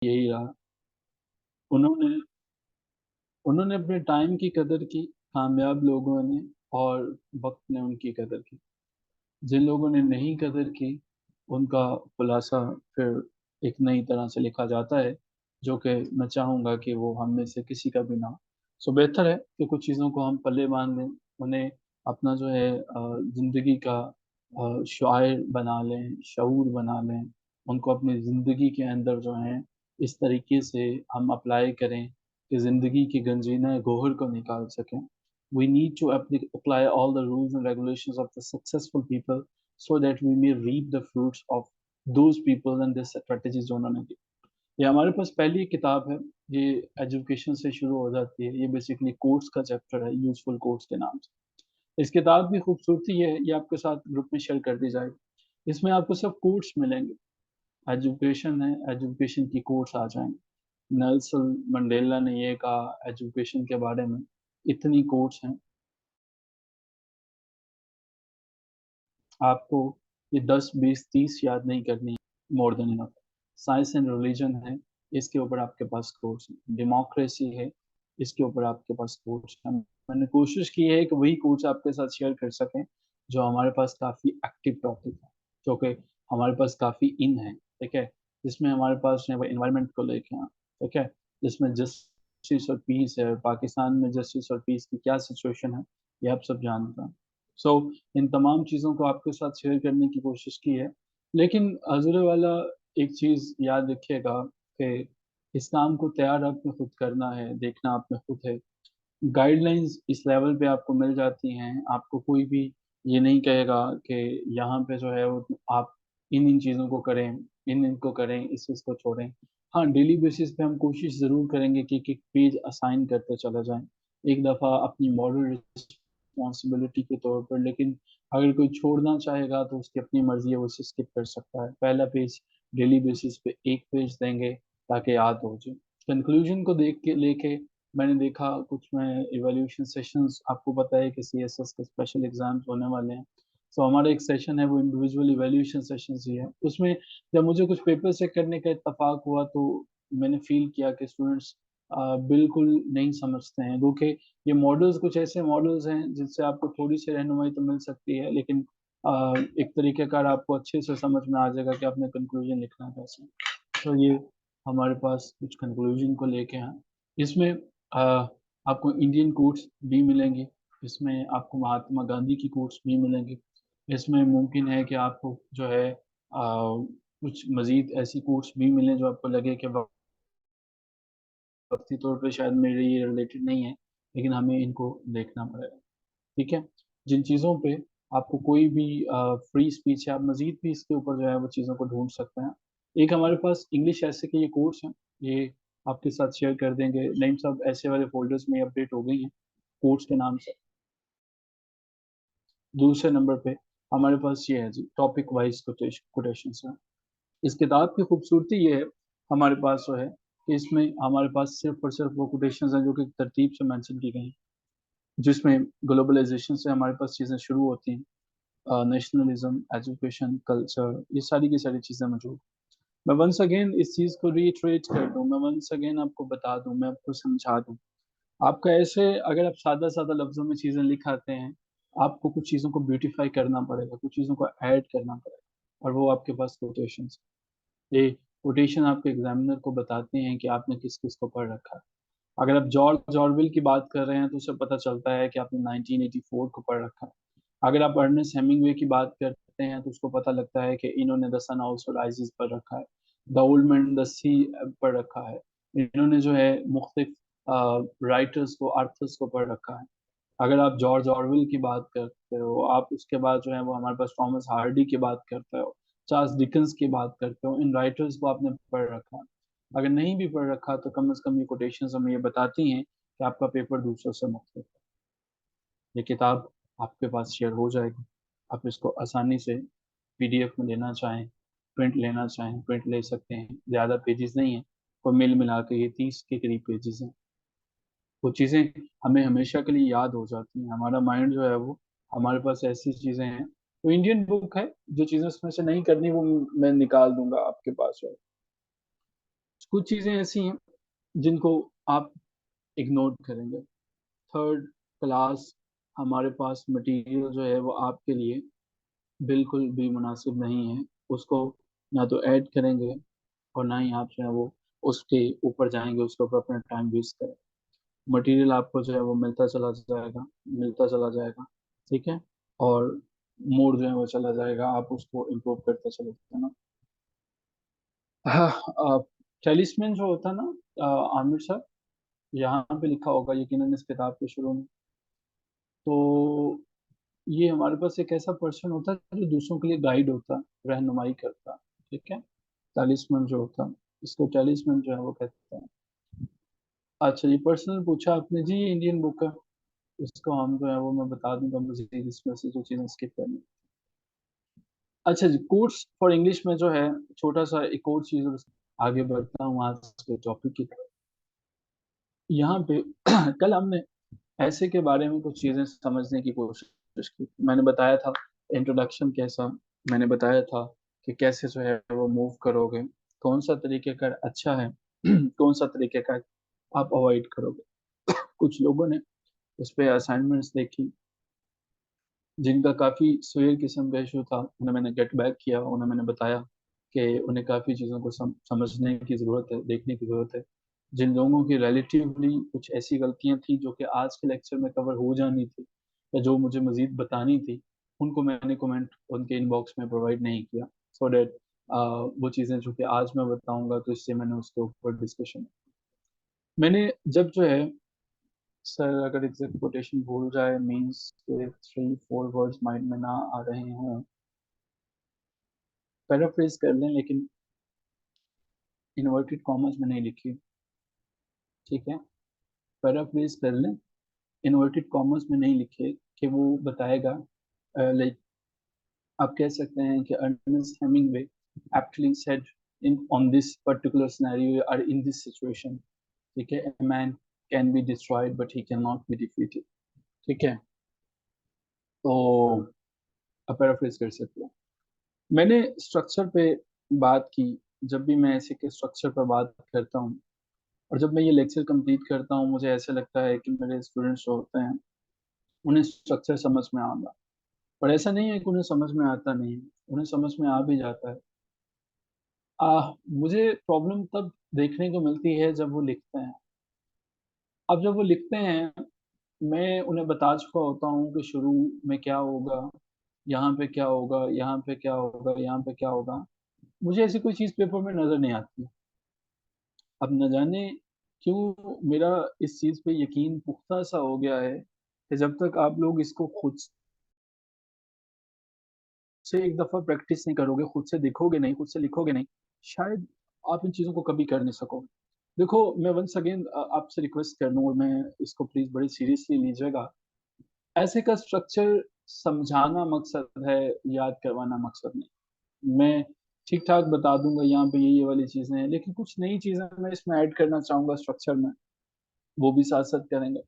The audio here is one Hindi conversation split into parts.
यही रहा। उन्होंने उन्होंने अपने टाइम की कदर की, कामयाब लोगों ने, और वक्त ने उनकी कदर की। जिन लोगों ने नहीं कदर की, उनका खुलासा फिर एक नई तरह से लिखा जाता है, जो कि मैं चाहूँगा कि वो हम में से किसी का भी ना हो। सो बेहतर है कि कुछ चीज़ों को हम पल्ले बांध लें, उन्हें अपना जो है ज़िंदगी का शायर बना लें, शऊर बना लें, उनको अपनी ज़िंदगी के अंदर जो है इस तरीके से हम अप्लाई करें कि ज़िंदगी की गंजीना गोहर को निकाल सकें। We need to apply all the rules and regulations of the successful people so that we may reap the fruits of those people and their strategies जो उन्होंने दी। ये हमारे पास पहली किताब है, ये एजुकेशन से शुरू हो जाती है। ये बेसिकली कोर्स का चैप्टर है, यूजफुल कोर्स के नाम से। इस किताब की खूबसूरती ये है, ये आपके साथ ग्रुप में शेयर कर दी जाएगी। इसमें आपको सब कोर्स मिलेंगे। एजुकेशन है, एजुकेशन की कोर्स आ जाएंगे। नेल्सन मंडेला ने ये कहा एजुकेशन के बारे में, इतनी कोर्स हैं। आपको ये 10, 20, 30 याद नहीं करनी है, more than enough. Science and religion है, इसके ऊपर आपके पास कोर्स है। डेमोक्रेसी है, इसके ऊपर आपके पास कोर्स है। मैंने कोशिश की है कि वही कोर्स आपके साथ शेयर कर सकें जो हमारे पास काफ़ी एक्टिव टॉपिक है, जो कि हमारे पास काफ़ी इन है, ठीक है? जिसमें हमारे पास जो है वो एनवायरनमेंट को लेके हैं, ठीक है? जिसमें जस्टिस और पीस है, पाकिस्तान में जस्टिस और पीस की क्या सिचुएशन है, ये आप सब जानते हैं। सो इन तमाम चीज़ों को आपके साथ शेयर करने की कोशिश की है। लेकिन अज़ुरे वाला, एक चीज़ याद रखिएगा कि इस काम को तैयार आपने खुद करना है, देखना आपने खुद है। गाइडलाइंस इस लेवल पे आपको मिल जाती हैं, आपको कोई भी ये नहीं कहेगा कि यहाँ पे जो है वो आप इन-इन चीज़ों को करें, इन-इन को करें, इस चीज़ को छोड़ें। हाँ, डेली बेसिस पे हम कोशिश ज़रूर करेंगे कि एक-एक पेज असाइन करते चला जाएँ। एक दफ़ा अपनी मॉरल रिस्पॉन्सिबिलिटी के तौर पर, लेकिन अगर कोई छोड़ना चाहेगा तो उसकी अपनी मर्ज़ी है, वो उसे स्किप कर सकता है। पहला पेज डेली बेसिस पे 1 पेज देंगे ताकि याद हो जाए। कंक्लूजन को देख के लेके मैंने देखा कुछ में इवैल्यूएशन सेशंस, आपको पता है कि सीएसएस के स्पेशल एग्ज़ाम्स होने वाले हैं। सो हमारा एक सेशन है वो इंडिविजुअल इवैल्यूएशन सेशंस ही है। उसमें जब मुझे कुछ पेपर चेक करने का इत्तेफ़ाक हुआ तो मैंने फ़ील किया कि स्टूडेंट्स बिल्कुल नहीं समझते हैं, क्योंकि ये मॉडल्स कुछ ऐसे मॉडल्स हैं जिनसे आपको थोड़ी-सी रहनुमाई तो मिल सकती है, लेकिन एक तरीक़ेकार आपको अच्छे से समझ में आ जाएगा कि आपने कंक्लूज़न लिखना कैसे है। तो ये हमारे पास कुछ कंक्लूज़न को लेके हैं। इसमें आपको इंडियन कोट्स भी मिलेंगी, इसमें आपको महात्मा गांधी की कोट्स भी मिलेंगी। इसमें मुमकिन है कि आपको जो है कुछ मज़ीद ऐसी कोट्स भी मिलें जो आपको लगे कि वक़्ती तौर पे शायद मेरे ये रिलेटेड नहीं है, लेकिन हमें इनको देखना पड़ेगा, ठीक है? जिन चीज़ों पे आपको कोई भी फ्री स्पीच है, आप मज़ीद भी इसके ऊपर जो है वो चीज़ों को ढूँढ सकते हैं। एक हमारे पास इंग्लिश ऐसे के ये कोर्स हैं, ये आपके साथ शेयर कर देंगे। नईम साहब ऐसे वाले फ़ोल्डर्स में अपडेट हो गई हैं, कोर्स के नाम से। दूसरे नंबर पे हमारे पास ये है जी, टॉपिक वाइज़ कोटेशंस हैं। इस किताब की खूबसूरती ये है, हमारे पास जो है कि इसमें हमारे पास सिर्फ़ और सिर्फ़ वो कोटेशंस हैं जो कि तरतीब से मेंशन की गई हैं, जिसमें ग्लोबलाइज़ेशन से हमारे पास चीज़ें शुरू होती हैं। नेशनलिज़्म, एजुकेशन, कल्चर, ये सारी की सारी चीज़ें मौजूद। मैं वन्स अगेन इस चीज़ को रिइटरेट कर दूँ, मैं वन्स अगेन आपको बता दूँ, मैं आपको समझा दूँ। आपका ऐसे अगर आप सादा-सादा लफ्ज़ों में चीज़ें लिख आते हैं, आपको कुछ चीज़ों को ब्यूटीफाई करना पड़ेगा, कुछ चीज़ों को ऐड करना पड़ेगा, और वो आपके पास कोटेशंस। ये कोटेशन आपके एग्ज़ामिनर को बताते हैं कि आपने किस-किस को पढ़ रखा है। अगर आप जॉर्ज ऑरवेल की बात कर रहे हैं, तो उससे पता चलता है कि आपने 1984 को पढ़ रखा है। अगर आप अर्नेस्ट हेमिंग्वे की बात करते हैं, तो उसको पता लगता है कि इन्होंने द सन ऑल्सो राइज़ेज़ पढ़ रखा है, द ओल्ड मैन द सी पढ़ रखा है। इन्होंने जो है मुख्तलिफ राइटर्स को, ऑथर्स को पढ़ रखा है। अगर आप जॉर्ज ऑरवेल की बात करते हो, आप उसके बाद जो है वो हमारे पास थॉमस हार्डी की बात करते हो, चार्ल्स डिकेंस की बात करते हो, इन राइटर्स को आपने पढ़ रखा है। अगर नहीं भी पढ़ रखा तो कम से कम ये कोटेशंस हमें ये बताती हैं कि आपका पेपर दूसरों से मुख्तलिफ है। ये किताब आपके पास शेयर हो जाएगी। आप इसको आसानी से पीडीएफ में लेना चाहें, प्रिंट लेना चाहें, प्रिंट ले सकते हैं। ज़्यादा पेजेज़ नहीं हैं, और मिल मिला के ये 30 के करीब पेजेज़ हैं। वो चीज़ें हमें हमेशा के लिए याद हो जाती हैं। हमारा माइंड जो है वो, हमारे पास ऐसी चीज़ें हैं। तो इंडियन बुक है, जो चीज़ें उसमें से नहीं करनी वो मैं निकाल दूँगा आपके पास जो है। कुछ चीजें ऐसी हैं जिनको आप इग्नोर करेंगे। थर्ड क्लास हमारे पास मटेरियल जो है वो आपके लिए बिल्कुल भी मुनासिब नहीं है। उसको ना तो ऐड करेंगे और ना ही आप जो है वो उसके ऊपर जाएंगे, उसके ऊपर अपना टाइम वेस्ट करें। मटेरियल आपको जो है वो मिलता चला जाएगा, मिलता चला जाएगा, ठीक है। और मूड जो है वो चला जाएगा, आप उसको इम्प्रूव करते चले जाते ना। हाँ, टेलिस्मैन जो होता है ना, आमिर साहब, यहाँ पे लिखा होगा यकीनन इस किताब के शुरू में। तो ये हमारे पास एक ऐसा पर्सन होता है जो दूसरों के लिए गाइड होता है, रहनुमाई करता है, ठीक है। टेलिस्मैन जो होता है, इसको टेलिस्मैन जो है वो कहते हैं। अच्छा, ये पर्सनल पूछा आपने जी, ये इंडियन बुक है। इसको हम जो है वो मैं बता दूंगा मजीद, इसमें से जो चीज़ें स्किप करनी। अच्छा जी, कोर्स फॉर इंग्लिश में जो है छोटा सा एक और चीज़, और आगे बढ़ता हूँ आज के टॉपिक की तरफ। यहाँ पे कल हमने ऐसे के बारे में कुछ चीज़ें समझने की कोशिश की। मैंने बताया था इंट्रोडक्शन कैसा, मैंने बताया था कि कैसे जो है वो मूव करोगे, कौन सा तरीक़ेकार अच्छा है कौन सा तरीक़ेकार आप अवॉइड करोगे। कुछ लोगों ने उस पे असाइनमेंट्स देखी जिनका काफ़ी सिवियर किस्म का इशू था, उन्हें मैंने गेट बैक किया, उन्हें मैंने बताया कि उन्हें काफ़ी चीज़ों को समझने की ज़रूरत है, देखने की ज़रूरत है। जिन लोगों की रिलेटिवली कुछ ऐसी गलतियाँ थी जो कि आज के लेक्चर में कवर हो जानी थी या जो मुझे मज़ीद बतानी थी, उनको मैंने कमेंट उनके इनबॉक्स में प्रोवाइड नहीं किया, सो दैट वो चीज़ें जो कि आज मैं बताऊँगा तो इससे मैंने उसके ऊपर डिस्कशन मैंने जब जो है सर, अगर एग्जैक्ट कोटेशन भूल जाए मीन्स के 3-4 वर्ड्स माइंड में ना आ रहे हों, पैराफ्रेज कर लें, लेकिन इन्वर्टेड कॉमर्स में नहीं लिखी, ठीक है। पैराफ्रेज कर लें, इन्वर्टेड कॉमर्स में नहीं लिखे कि वो बताएगा, लाइक आप कह सकते हैं कि Ernest Hemingway actually said in on this particular scenario और इन दिस सिचुएशन, ठीक है, a man can be destroyed but he can not be defeated, ठीक है। तो आप पैराफ्रेज कर सकते हैं। मैंने स्ट्रक्चर पे बात की। जब भी मैं ऐसे के स्ट्रक्चर पर बात करता हूँ और जब मैं ये लेक्चर कंप्लीट करता हूँ, मुझे ऐसा लगता है कि मेरे स्टूडेंट्स जो होते हैं उन्हें स्ट्रक्चर समझ में आना, पर ऐसा नहीं है कि उन्हें समझ में आता नहीं है, उन्हें समझ में आ भी जाता है। मुझे प्रॉब्लम तब देखने को मिलती है जब वो लिखते हैं। अब जब वो लिखते हैं, मैं उन्हें बता चुका होता हूँ कि शुरू में क्या होगा, यहाँ पे क्या होगा, यहाँ पे क्या होगा, यहाँ पे क्या होगा। मुझे ऐसी कोई चीज़ पेपर में नज़र नहीं आती। अब न जाने क्यों मेरा इस चीज़ पे यकीन पुख्ता सा हो गया है कि जब तक आप लोग इसको खुद से एक दफ़ा प्रैक्टिस नहीं करोगे, खुद से देखोगे नहीं, खुद से लिखोगे नहीं, शायद आप इन चीज़ों को कभी कर नहीं सकोगे। देखो, मैं वंस अगेन आपसे रिक्वेस्ट कर लूँ, मैं इसको प्लीज़ बड़ी सीरियसली लीजिएगा। ऐसे का स्ट्रक्चर समझाना मकसद है, याद करवाना मकसद नहीं। मैं ठीक-ठाक बता दूँगा यहाँ पे ये वाली चीज़ें हैं, लेकिन कुछ नई चीज़ें मैं इसमें ऐड करना चाहूँगा स्ट्रक्चर में, वो भी साथ-साथ करेंगे।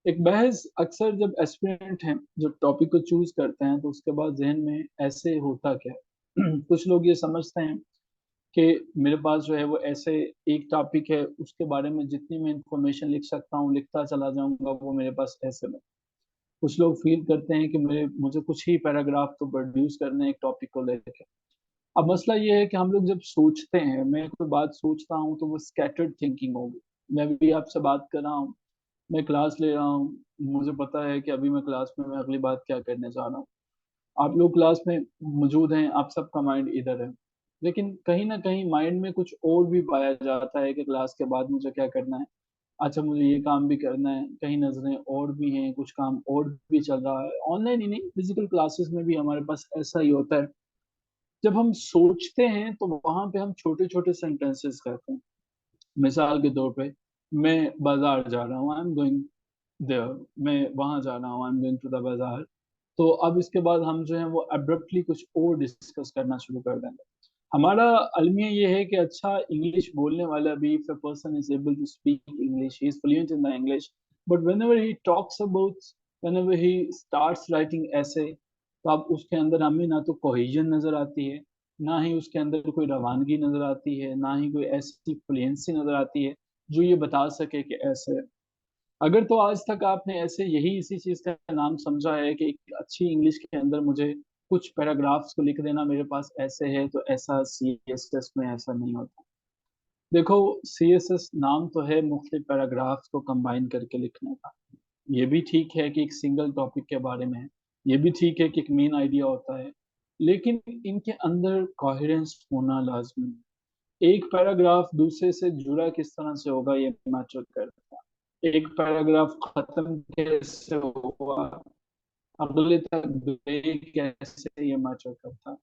एक बहस अक्सर जब एस्पिरेंट हैं, जब टॉपिक को चूज़ करते हैं, तो उसके बाद ज़हन में ऐसे होता क्या है? कुछ लोग ये समझते हैं कि मेरे पास जो है वो ऐसे एक टॉपिक है, उसके बारे में जितनी मैं इन्फॉर्मेशन लिख सकता हूँ, लिखता चला जाऊँगा, वो मेरे पास ऐसे में। कुछ लोग फ़ील करते हैं कि मुझे कुछ ही पैराग्राफ तो प्रोड्यूस करने हैं एक टॉपिक को लेके। अब मसला ये है कि हम लोग जब सोचते हैं, मैं कोई बात सोचता हूँ, तो वो स्कैटर्ड थिंकिंग होगी। मैं भी आपसे बात कर रहा हूँ, मैं क्लास ले रहा हूँ, मुझे पता है कि अभी मैं क्लास में मैं अगली बात क्या करने जा रहा हूँ। आप लोग क्लास में मौजूद हैं, आप सबका माइंड इधर है। लेकिन कहीं न कहीं माइंड में कुछ और भी पाया जाता है कि क्लास के बाद मुझे क्या करना है। अच्छा, मुझे ये काम भी करना है, कहीं नज़रें और भी हैं, कुछ काम और भी चल रहा है। ऑनलाइन ही नहीं, फिज़िकल क्लासेस में भी हमारे पास ऐसा ही होता है। जब हम सोचते हैं, तो वहाँ पे हम छोटे-छोटे सेंटेंसेस करते हैं। मिसाल के तौर पे, मैं बाज़ार जा रहा हूँ, आई एम गोइंग देयर, मैं वहाँ जा रहा हूँ, I am going to the बाज़ार। तो अब इसके बाद हम जो है वो अब्रप्टली कुछ और डिस्कस करना शुरू कर देंगे। हमारा अलमिया ये है कि अच्छा इंग्लिश बोलने वाला भी, if a person is able to speak English, he is fluent in the English, but whenever he talks about, whenever he starts writing essay, तो अब उसके अंदर हमें ना तो कोहेजन नज़र आती है, ना ही उसके अंदर कोई रवानगी नजर आती है, ना ही कोई ऐसी फ्लुएंसी नजर आती है जो ये बता सके कि ऐसे है। अगर तो आज तक आपने ऐसे यही इसी चीज का नाम समझा है कि एक अच्छी इंग्लिश के अंदर मुझे कुछ पैराग्राफ्स को लिख देना मेरे पास ऐसे है, तो ऐसा सीएसएस में ऐसा नहीं होता। देखो, सीएसएस नाम तो है मुख्तलिफ पैराग्राफ्स को कंबाइन करके लिखने का। ये भी ठीक है कि एक सिंगल टॉपिक के बारे में है, ये भी ठीक है कि एक मेन आइडिया होता है, लेकिन इनके अंदर कोहेरेंस होना लाजमी है। एक पैराग्राफ दूसरे से जुड़ा किस तरह से होगा ये मैटर करता है। एक पैराग्राफ खत्म कैसे हुआ, अगले तक गए कैसे, ये मैटर करता है।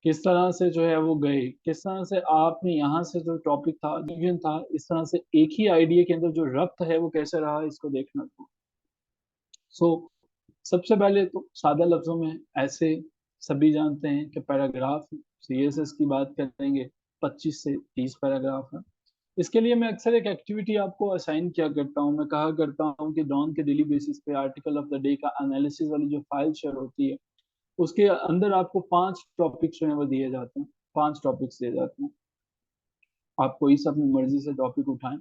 किस तरह से जो है वो गए, किस तरह से आपने यहाँ से जो टॉपिक था, डिवीजन था, इस तरह से एक ही आइडिया के अंदर जो रब्त है वो कैसे रहा, इसको देखना था। सो सबसे पहले तो सादा लफ्जों में ऐसे सभी जानते हैं कि पैराग्राफ, सीएसएस की बात करेंगे, 25 से 30 पैराग्राफ है। इसके लिए मैं अक्सर एक एक्टिविटी आपको असाइन किया करता हूँ। मैं कहा करता हूँ कि डॉन के डेली बेसिस पे आर्टिकल ऑफ द डे का एनालिसिस वाली जो फाइल शेयर होती है, उसके अंदर आपको 5 टॉपिक्स जो है वो दिए जाते हैं। 5 टॉपिक्स दिए जाते हैं, आप कोई सा अपनी मर्जी से टॉपिक उठाएं,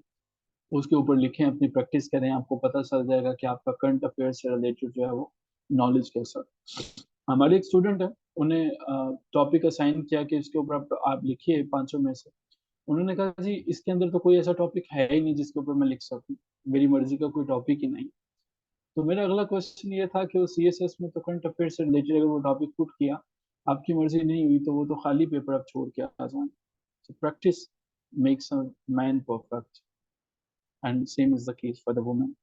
उसके ऊपर लिखें, अपनी प्रैक्टिस करें, आपको पता चल जाएगा कि आपका करंट अफेयर से रिलेटेड जो है वो नॉलेज कैसा है। हमारे एक स्टूडेंट है, उन्हें टॉपिक असाइन किया कि इसके ऊपर आप लिखिए पांचों में से। उन्होंने कहा जी इसके अंदर तो कोई ऐसा टॉपिक है ही नहीं जिसके ऊपर मैं लिख सकूं, मेरी मर्जी का कोई टॉपिक ही नहीं। तो मेरा अगला क्वेश्चन ये था कि वो सीएसएस में तो करंट अफेयर से रिलेटेड अगर वो टॉपिक पुट किया, आपकी मर्जी नहीं हुई, तो वो तो खाली पेपर आप छोड़ के आ जाए। So practice makes a man perfect, and same is the case for the woman.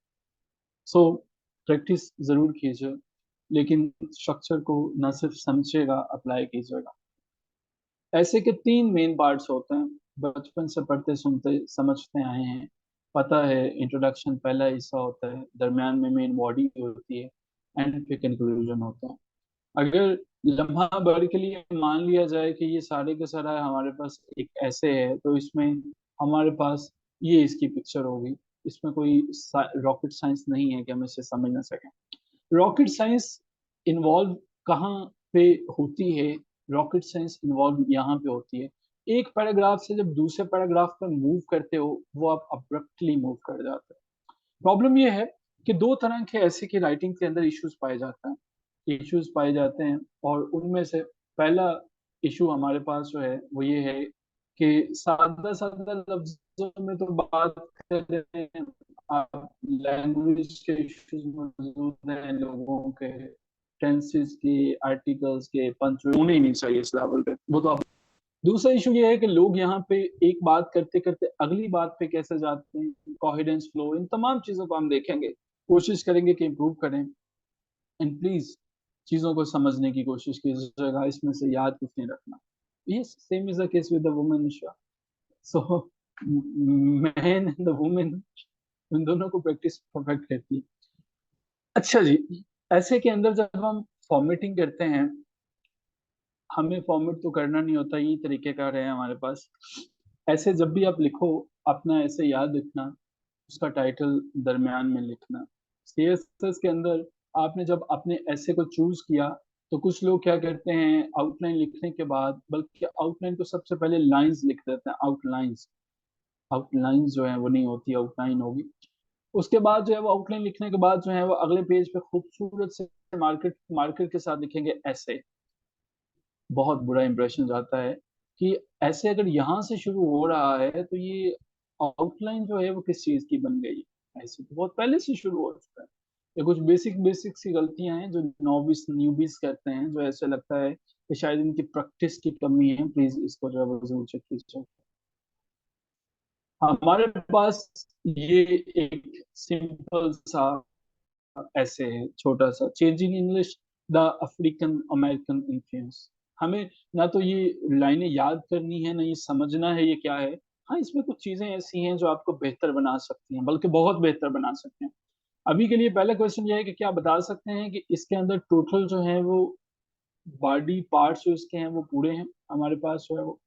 So practice जरूर कीजिए, लेकिन स्ट्रक्चर को न सिर्फ समझिएगा, अप्लाई कीजिएगा। ऐसे के 3 मेन पार्ट्स होते हैं, बचपन से पढ़ते सुनते समझते आए हैं। पता है इंट्रोडक्शन पहला हिस्सा होता है, दरमियान में मेन बॉडी होती है, एंड फिर कंक्लूजन होता है। अगर लम्हा भर के लिए मान लिया जाए कि ये सारे का सारा हमारे पास एक ऐसे है, तो इसमें हमारे पास ये इसकी पिक्चर होगी। इसमें कोई रॉकेट साइंस नहीं है कि हम इसे समझ ना सकें। रॉकेट साइंस इन्वॉल्व कहाँ पे होती है? रॉकेट साइंस इन्वॉल्व यहाँ पे होती है, एक पैराग्राफ से जब दूसरे पैराग्राफ पे मूव करते हो, वो आप अब्रप्टली मूव कर जाते हो। प्रॉब्लम ये है कि 2 तरह के ऐसे की राइटिंग के अंदर इश्यूज पाए जाते हैं, और उनमें से पहला इशू हमारे पास जो है वो ये है कि सादा सादा लफ्जों में तो बात करें, आप लैंग्वेज के इश्यूज मौजूद हैं लोगों के, टेंसेस के, आर्टिकल्स के, पंक्चुएशन होने ही नहीं चाहिए इस लेवल पे, वो तो आप। दूसरा इशू ये है कि लोग यहाँ पे एक बात करते करते अगली बात पे कैसे जाते हैं, कोहेरेंस, फ्लो, इन तमाम चीजों को हम देखेंगे, कोशिश करेंगे कि इम्प्रूव करें। एंड प्लीज चीजों को समझने की कोशिश कीजिएगा, इसमें से याद कुछ नहीं रखना। ये same is the case with the women. So man and the women, उन दोनों को प्रैक्टिस परफेक्ट करती है। अच्छा जी, ऐसे के अंदर जब हम फॉर्मेटिंग करते हैं, हमें फॉर्मेट तो करना नहीं होता, ये तरीकेकार है हमारे पास। ऐसे जब भी आप लिखो, अपना ऐसे याद रखना, उसका टाइटल दरमियान में लिखना। सीएसएस के अंदर आपने जब अपने ऐसे को चूज किया, तो कुछ लोग क्या करते हैं, आउटलाइन लिखने के बाद, बल्कि आउटलाइन को सबसे पहले लाइंस लिख देते हैं, आउटलाइंस। आउटलाइंस जो है वो नहीं होती, आउटलाइन होगी। उसके बाद जो है वो आउटलाइन लिखने के बाद जो है वो अगले पेज पे खूबसूरत से मार्केट मार्कर के साथ लिखेंगे ऐसे। बहुत बुरा इंप्रेशन जाता है कि ऐसे अगर यहाँ से शुरू हो रहा है, तो ये आउटलाइन जो है वो किस चीज की बन गई है? ऐसे तो बहुत पहले से शुरू हो चुका है। ये कुछ बेसिक बेसिक सी गलतियां हैं जो नॉविस न्यूबीज करते हैं, जो ऐसे लगता है कि शायद इनकी प्रैक्टिस की कमी है। प्लीज इसको जो है वो जरूर चेक कीजिए। हमारे पास ये एक सिंपल सा ऐसे है, छोटा सा, changing English, the African American influence. हमें ना तो ये लाइनें याद करनी है, ना ये समझना है ये क्या है। हाँ, इसमें कुछ चीजें ऐसी हैं जो आपको बेहतर बना सकती हैं, बल्कि बहुत बेहतर बना सकते हैं। अभी के लिए पहला क्वेश्चन ये है कि क्या बता सकते हैं कि इसके अंदर टोटल जो है वो बॉडी पार्ट्स जो इसके हैं वो पूरे हैं हमारे पास जो है वो।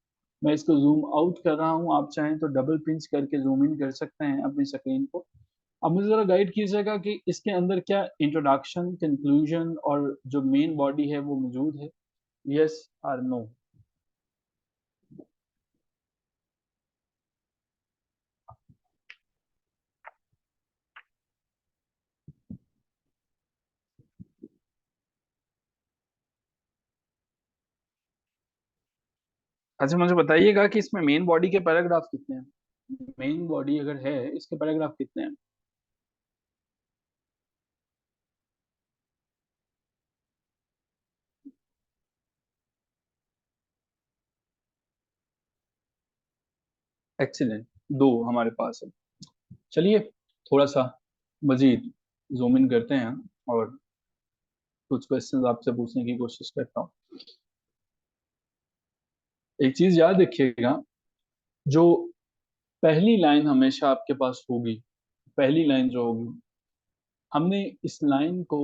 मैं इसको जूम आउट कर रहा हूँ, आप चाहें तो डबल पिंच करके जूम इन कर सकते हैं अपनी स्क्रीन को। अब मुझे जरा गाइड कीजिएगा कि इसके अंदर क्या इंट्रोडक्शन, कंक्लूजन और जो मेन बॉडी है वो मौजूद है, यस और नो। अच्छा मुझे बताइएगा कि इसमें मेन बॉडी के पैराग्राफ कितने हैं, मेन बॉडी अगर है इसके पैराग्राफ कितने हैं? एक्सीलेंट, दो हमारे पास है। चलिए थोड़ा सा मजीद जूम इन करते हैं और कुछ क्वेश्चंस आपसे पूछने की कोशिश करता हूँ। एक चीज याद रखिएगा, जो पहली लाइन हमेशा आपके पास होगी, पहली लाइन जो होगी, हमने इस लाइन को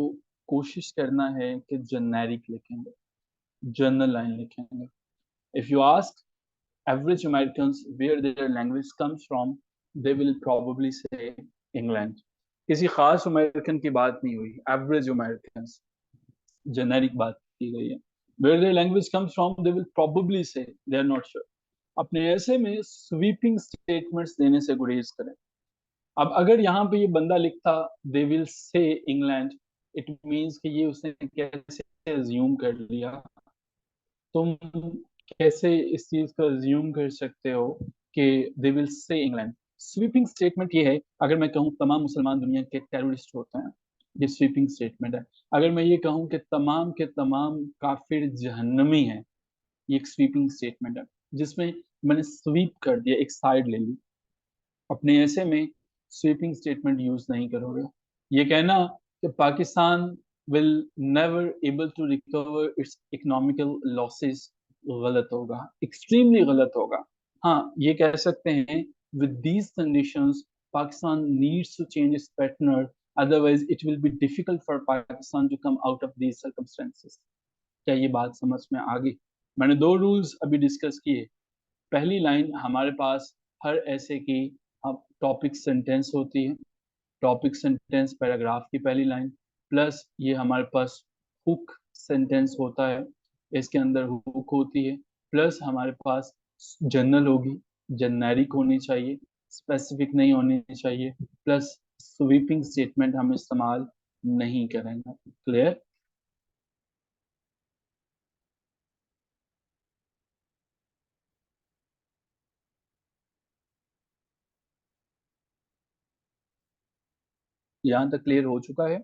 कोशिश करना है कि जेनेरिक लिखेंगे, जनरल लाइन लिखेंगे। If you ask average Americans where their language comes from, they will probably say England. किसी खास अमेरिकन की बात नहीं हुई, एवरेज अमेरिकन, जेनेरिक बात की गई है। where their language comes from, they will probably say, they are not sure. अपने ऐसे में स्वीपिंग स्टेटमेंट्स देने से गुरेज करें। अब अगर यहाँ पे ये बंदा लिखता they will say England, it means कि ये उसने कैसे अज्यूम कर लिया। तुम कैसे इस चीज को अज्यूम कर सकते हो कि they will say England? Sweeping statement ये है, अगर मैं कहूँ तमाम मुसलमान दुनिया के टेररिस्ट होते हैं, ये स्वीपिंग स्टेटमेंट है। अगर मैं ये कहूँ कि तमाम के तमाम काफिर जहन्नमी हैं, ये एक स्वीपिंग स्टेटमेंट है, जिसमें मैंने स्वीप कर दिया, एक साइड ले ली। अपने ऐसे में स्वीपिंग स्टेटमेंट यूज नहीं करोगे। ये कहना कि Pakistan will never able to recover its economical losses गलत होगा, एक्सट्रीमली गलत होगा। हाँ ये कह सकते हैं with these conditions Pakistan needs to change its pattern, otherwise it will be difficult for Pakistan to come out of these circumstances. क्या ये बात समझ में आ गई? मैंने दो रूल्स अभी डिस्कस किए। पहली लाइन हमारे पास हर ऐसे की अब टॉपिक सेंटेंस होती है, टॉपिक सेंटेंस पैराग्राफ की पहली लाइन, प्लस ये हमारे पास हुक सेंटेंस होता है, इसके अंदर हुक होती है, प्लस हमारे पास जनरल होगी, जेनेरिक होनी चाहिए, स्पेसिफिक नहीं होनी चाहिए, प्लस स्वीपिंग स्टेटमेंट हम इस्तेमाल नहीं करेंगे। क्लियर? यहाँ तक क्लियर हो चुका है?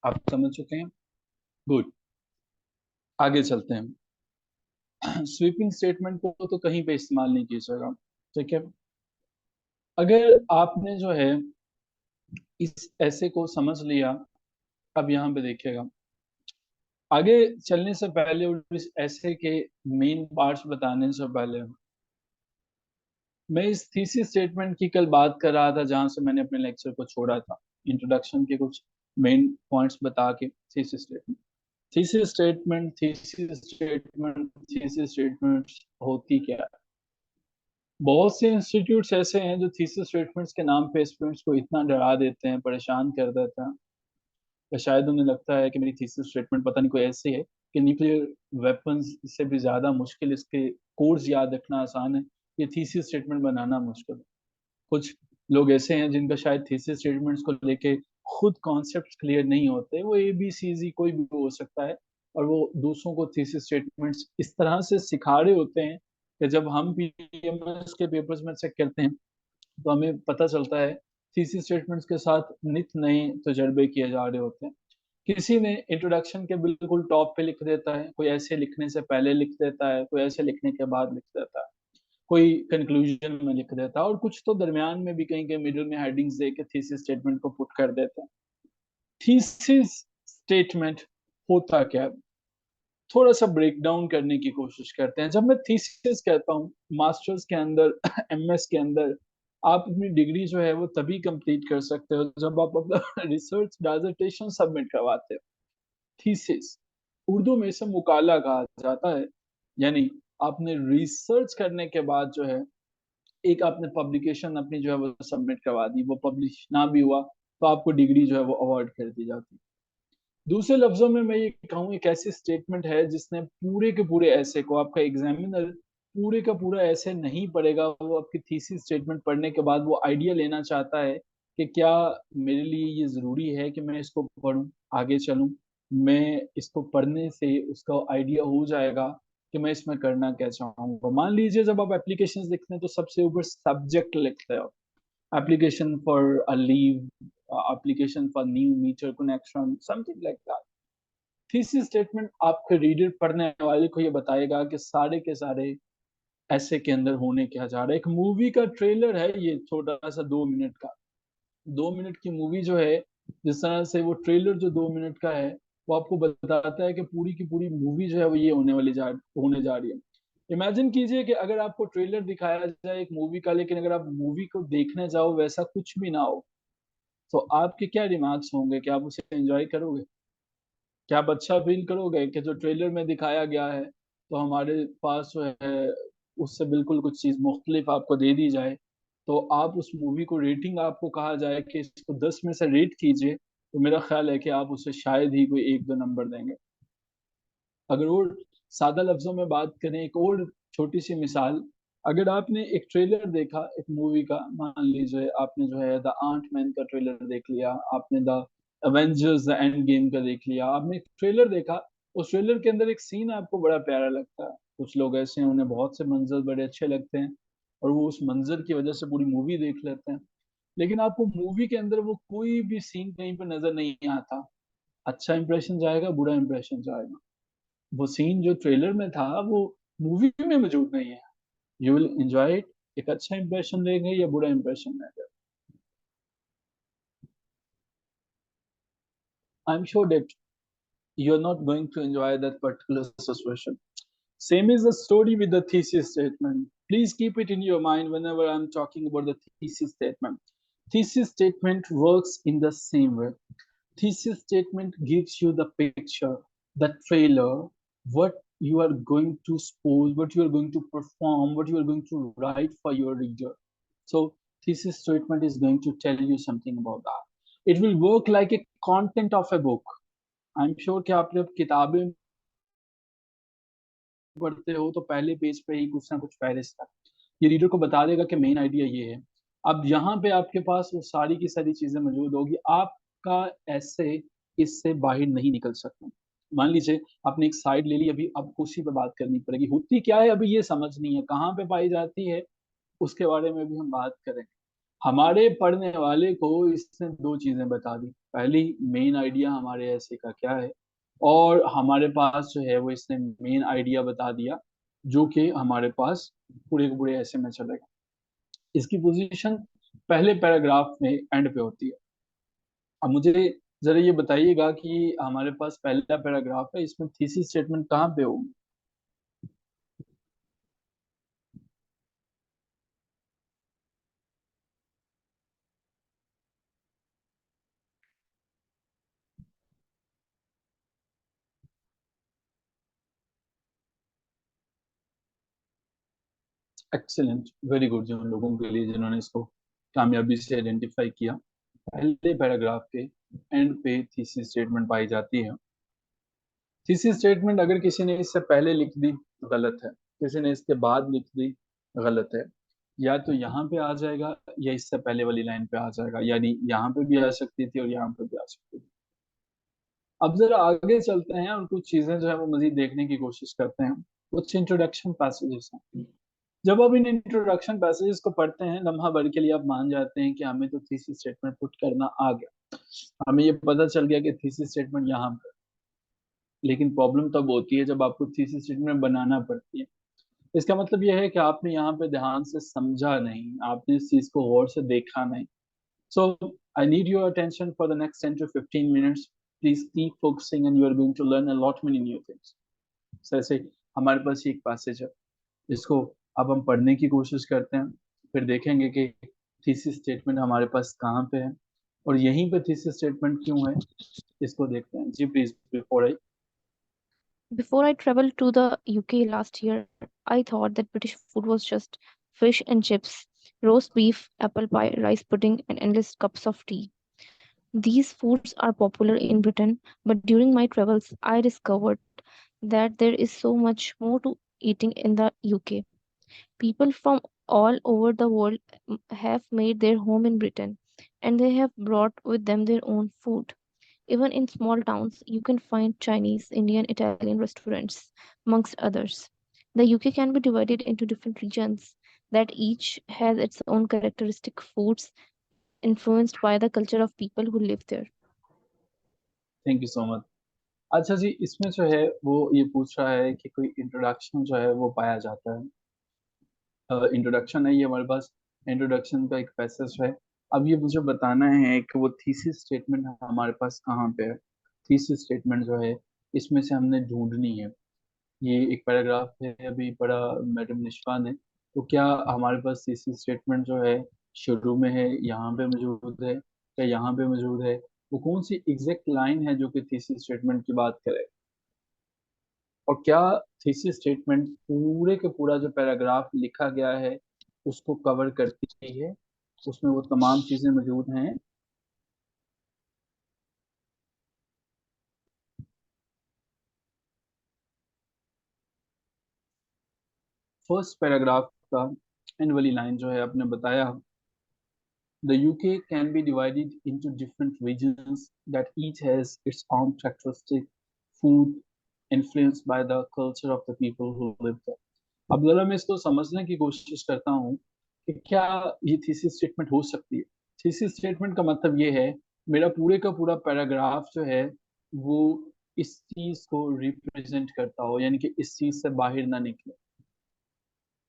आप समझ चुके हैं? गुड, आगे चलते हैं। स्वीपिंग स्टेटमेंट को तो कहीं पे इस्तेमाल नहीं किया जाएगा, ठीक है। अगर आपने जो है इस ऐसे को समझ लिया, अब यहाँ पे देखिएगा, आगे चलने से पहले और इस ऐसे के मेन पार्ट्स बताने से पहले मैं इस थीसिस स्टेटमेंट की कल बात कर रहा था, जहां से मैंने अपने लेक्चर को छोड़ा था, इंट्रोडक्शन के कुछ मेन पॉइंट्स बता के। Thesis statement, thesis statement, thesis statement, thesis statement होती क्या है? बहुत से इंस्टीट्यूट्स ऐसे हैं जो थीसिस स्टेटमेंट्स के नाम पे स्टूडेंट्स को इतना डरा देते हैं, परेशान कर देते हैं, या शायद उन्हें लगता है कि मेरी थीसिस स्टेटमेंट पता नहीं कोई ऐसी है कि न्यूक्लियर वेपन्स से भी ज्यादा मुश्किल इसके कोड्स याद रखना आसान है, ये थीसिस स्टेटमेंट बनाना मुश्किल है। कुछ लोग ऐसे हैं जिनका शायद थीसिस स्टेटमेंट्स को लेके खुद कॉन्सेप्ट क्लियर नहीं होते, वो ABCD कोई भी हो सकता है, और वो दूसरों को थीसिस स्टेटमेंट्स इस तरह से सिखा रहे होते हैं कि जब हम PMS के पेपर्स में चेक करते हैं तो हमें पता चलता है थीसिस स्टेटमेंट्स के साथ नित नए तजर्बे किए जा रहे होते हैं। किसी ने इंट्रोडक्शन के बिल्कुल टॉप पे लिख देता है, कोई ऐसे लिखने से पहले लिख देता है, कोई ऐसे लिखने के बाद लिख देता है, कोई कंक्लूजन में लिख देता है, और कुछ तो दरमियान में भी कहीं कहीं मिडिल में हेडिंग्स दे के थीसिस स्टेटमेंट को पुट कर देते हैं। थीसिस स्टेटमेंट होता क्या है, थोड़ा सा ब्रेक डाउन करने की कोशिश करते हैं। जब मैं थीसिस कहता हूँ मास्टर्स के अंदर MS के अंदर, आप अपनी डिग्री जो है वो तभी कंप्लीट कर सकते हो जब आप अपना रिसर्च डायजर्टेशन सबमिट करवाते हो। थीसिस उर्दू में इसे मुकाला कहा जाता है, यानी आपने रिसर्च करने के बाद जो है एक आपने पब्लिकेशन अपनी जो है वो सबमिट करवा दी, वो पब्लिश ना भी हुआ तो आपको डिग्री जो है वो अवॉर्ड कर दी जाती है। दूसरे लफ्जों में मैं ये कहूँ, एक ऐसी स्टेटमेंट है जिसने पूरे के पूरे ऐसे को, आपका एग्जामिनर पूरे का पूरा ऐसे नहीं पढ़ेगा, वो आपकी थीसिस स्टेटमेंट पढ़ने के बाद वो आइडिया लेना चाहता है कि क्या मेरे लिए ये जरूरी है कि मैं इसको पढूं, आगे चलूं, मैं इसको पढ़ने से उसका आइडिया हो जाएगा कि मैं इसमें करना क्या चाहूंगा। मान लीजिए जब आप एप्लीकेशंस लिखते हैं तो सबसे ऊपर सब्जेक्ट लिखते हो, application for a leave, application for new meter connection, something like that. Thesis statement आपके रीडर पढ़ने वाले को ये बताएगा कि सारे के सारे ऐसे के अंदर होने क्या जा रहा है। एक मूवी का ट्रेलर है ये, छोटा सा 2 मिनट का, 2 मिनट की मूवी जो है, जिस तरह से वो ट्रेलर जो 2 मिनट का है वो आपको बताता है कि पूरी की पूरी मूवी जो है वो ये होने जा रही है। इमेजिन कीजिए कि अगर आपको ट्रेलर दिखाया जाए एक मूवी का, लेकिन अगर आप मूवी को देखने जाओ वैसा कुछ भी ना हो, तो आपके क्या रिमार्क्स होंगे? क्या आप उसे एंजॉय करोगे? क्या आप अच्छा फील करोगे कि जो ट्रेलर में दिखाया गया है तो हमारे पास जो है उससे बिल्कुल कुछ चीज मुख्तलिफ आपको दे दी जाए, तो आप उस मूवी को रेटिंग आपको कहा जाए कि इसको 10 में से रेट कीजिए, तो मेरा ख्याल है कि आप उसे शायद ही कोई 1-2 नंबर देंगे। अगर और सादा लफ्जों में बात करें, एक और छोटी सी मिसाल, अगर आपने एक ट्रेलर देखा एक मूवी का, मान लीजिए आपने जो है द आंट मैन का ट्रेलर देख लिया, आपने the Avengers the end game का देख लिया, आपने एक ट्रेलर देखा, उस ट्रेलर के अंदर एक सीन आपको बड़ा प्यारा लगता है, कुछ लोग ऐसे हैं उन्हें बहुत से मंजर बड़े अच्छे लगते हैं और वो उस मंजर की वजह से पूरी मूवी देख लेते हैं, लेकिन आपको मूवी के अंदर वो कोई भी सीन कहीं पर नजर नहीं आता, अच्छा इंप्रेशन जाएगा बुरा इंप्रेशन जाएगा। वो सीन जो ट्रेलर में था वो मूवी में मौजूद नहीं है। यू विल एंजॉय इट, एक अच्छा इंप्रेशन लेंगे या बुरा इंप्रेशन लेंगे। I am sure that you are not going to enjoy that particular situation. Same is the story with the thesis statement. Please keep it in your mind whenever I'm talking about the thesis statement. Thesis statement works in the same way. Thesis statement gives you the picture, the trailer, what you are going to suppose, what you are going to perform, what you are going to write for your reader. So thesis statement is going to tell you something about that. It will work like a content of a book. I'm sure कि आप जब किताबें पढ़ते हो तो पहले पेज पे ही कुछ ना कुछ पहले से ये रीडर को बता देगा कि मेन आइडिया ये है। अब यहाँ पे आपके पास वो सारी की सारी चीजें मौजूद होगी, आपका ऐसे इससे बाहर नहीं निकल सकता। मान लीजिए आपने एक साइड ले ली, अभी आपको उसी पे बात करनी पड़ेगी, होती क्या है अभी ये समझ नहीं है, कहाँ पे पाई जाती है उसके बारे में भी हम बात करें। हमारे पढ़ने वाले को इसने दो चीजें बता दी, पहली मेन आइडिया हमारे ऐसे का क्या है, और हमारे पास जो है वो इसने मेन आइडिया बता दिया जो कि हमारे पास पूरे के पूरे ऐसे में चलेगा। इसकी पोजीशन पहले पैराग्राफ में एंड पे होती है। अब मुझे जरा ये बताइएगा कि हमारे पास पहला पैराग्राफ है, इसमें थीसिस स्टेटमेंट कहाँ पे होगी? एक्सीलेंट, वेरी गुड जिन लोगों के लिए जिन्होंने इसको कामयाबी से आइडेंटिफाई किया। पहले पैराग्राफ के एंड पे थीसिस स्टेटमेंट पाई जाती है। थीसिस स्टेटमेंट अगर किसी ने इससे पहले लिख दी गलत है, किसी ने इसके बाद लिख दी गलत है, या तो यहाँ पे आ जाएगा या इससे पहले वाली लाइन पे आ जाएगा, यानी यहाँ पे भी आ सकती थी और यहाँ पे भी आ सकती थी। अब जरा आगे चलते हैं और कुछ चीजें जो है वो मजीद देखने की कोशिश करते हैं। कुछ इंट्रोडक्शन पैसेजेस हैं। जब आप इन इंट्रोडक्शन पैसेजेस को पढ़ते हैं लम्हा भर के लिए आप मान जाते हैं कि हमें तो थीसिस स्टेटमेंट पुट करना आ गया, हमें ये पता चल गया कि थीसिस स्टेटमेंट यहाँ पे। लेकिन प्रॉब्लम तब होती है जब आपको थीसिस स्टेटमेंट बनाना पड़ती है। इसका मतलब यह है कि आपने यहाँ पे ध्यान से समझा नहीं, आपने इस चीज को गौर से देखा नहीं। So I need your attention for the next 10 to 15 minutes. Please keep focusing and you are going to learn a lot many new things. जैसे हमारे पास एक पैसेज है, इसको अब हम पढ़ने की कोशिश करते हैं, फिर देखेंगे कि थीसिस स्टेटमेंट हमारे पास कहाँ पे है और यहीं पे थीसिस स्टेटमेंट क्यों है, इसको देखते हैं। जी please, before I. Before I traveled to the UK last year, I thought that British food was just fish and chips, roast beef, apple pie, rice pudding, and endless cups of tea. These foods are popular in Britain, but during my travels, I discovered that there is so much more to eating in the UK. People from all over the world have made their home in Britain, and they have brought with them their own food. Even in small towns, you can find Chinese, Indian, Italian restaurants, amongst others. The UK can be divided into different regions that each has its own characteristic foods influenced by the culture of people who live there. Thank you so much. अच्छा जी, इसमें जो है वो ये पूछ रहा है कि कोई इंट्रोडक्शन जो है वो पाया जाता है। इंट्रोडक्शन है ये हमारे पास, इंट्रोडक्शन का एक पैसेज है। अब ये मुझे बताना है कि वो थीसिस स्टेटमेंट हमारे पास कहाँ पे है। थीसिस स्टेटमेंट जो है इसमें से हमने ढूंढनी है। ये एक पैराग्राफ है अभी पढ़ा मैडम निष्पा ने। तो क्या हमारे पास थीसिस स्टेटमेंट जो है शुरू में है, यहाँ पे मौजूद है, क्या यहाँ पे मौजूद है? वो कौन सी एग्जैक्ट लाइन है जो कि थीसिस स्टेटमेंट की बात करे? और क्या थीसिस स्टेटमेंट पूरे के पूरा जो पैराग्राफ लिखा गया है उसको कवर करती है, उसमें वो तमाम चीजें मौजूद हैं? फर्स्ट पैराग्राफ का एंड वाली लाइन जो है आपने बताया, the UK can be divided into different regions that each has its own characteristic food influenced by the culture of the people who live there. अब जरा मैं इसको समझने की कोशिश करता हूँ कि क्या ये थीसिस स्टेटमेंट हो सकती है। थीसिस स्टेटमेंट का मतलब ये है मेरा पूरे का पूरा पैराग्राफ जो है वो इस चीज को रिप्रेजेंट करता हो, यानी कि इस चीज से बाहर ना निकले।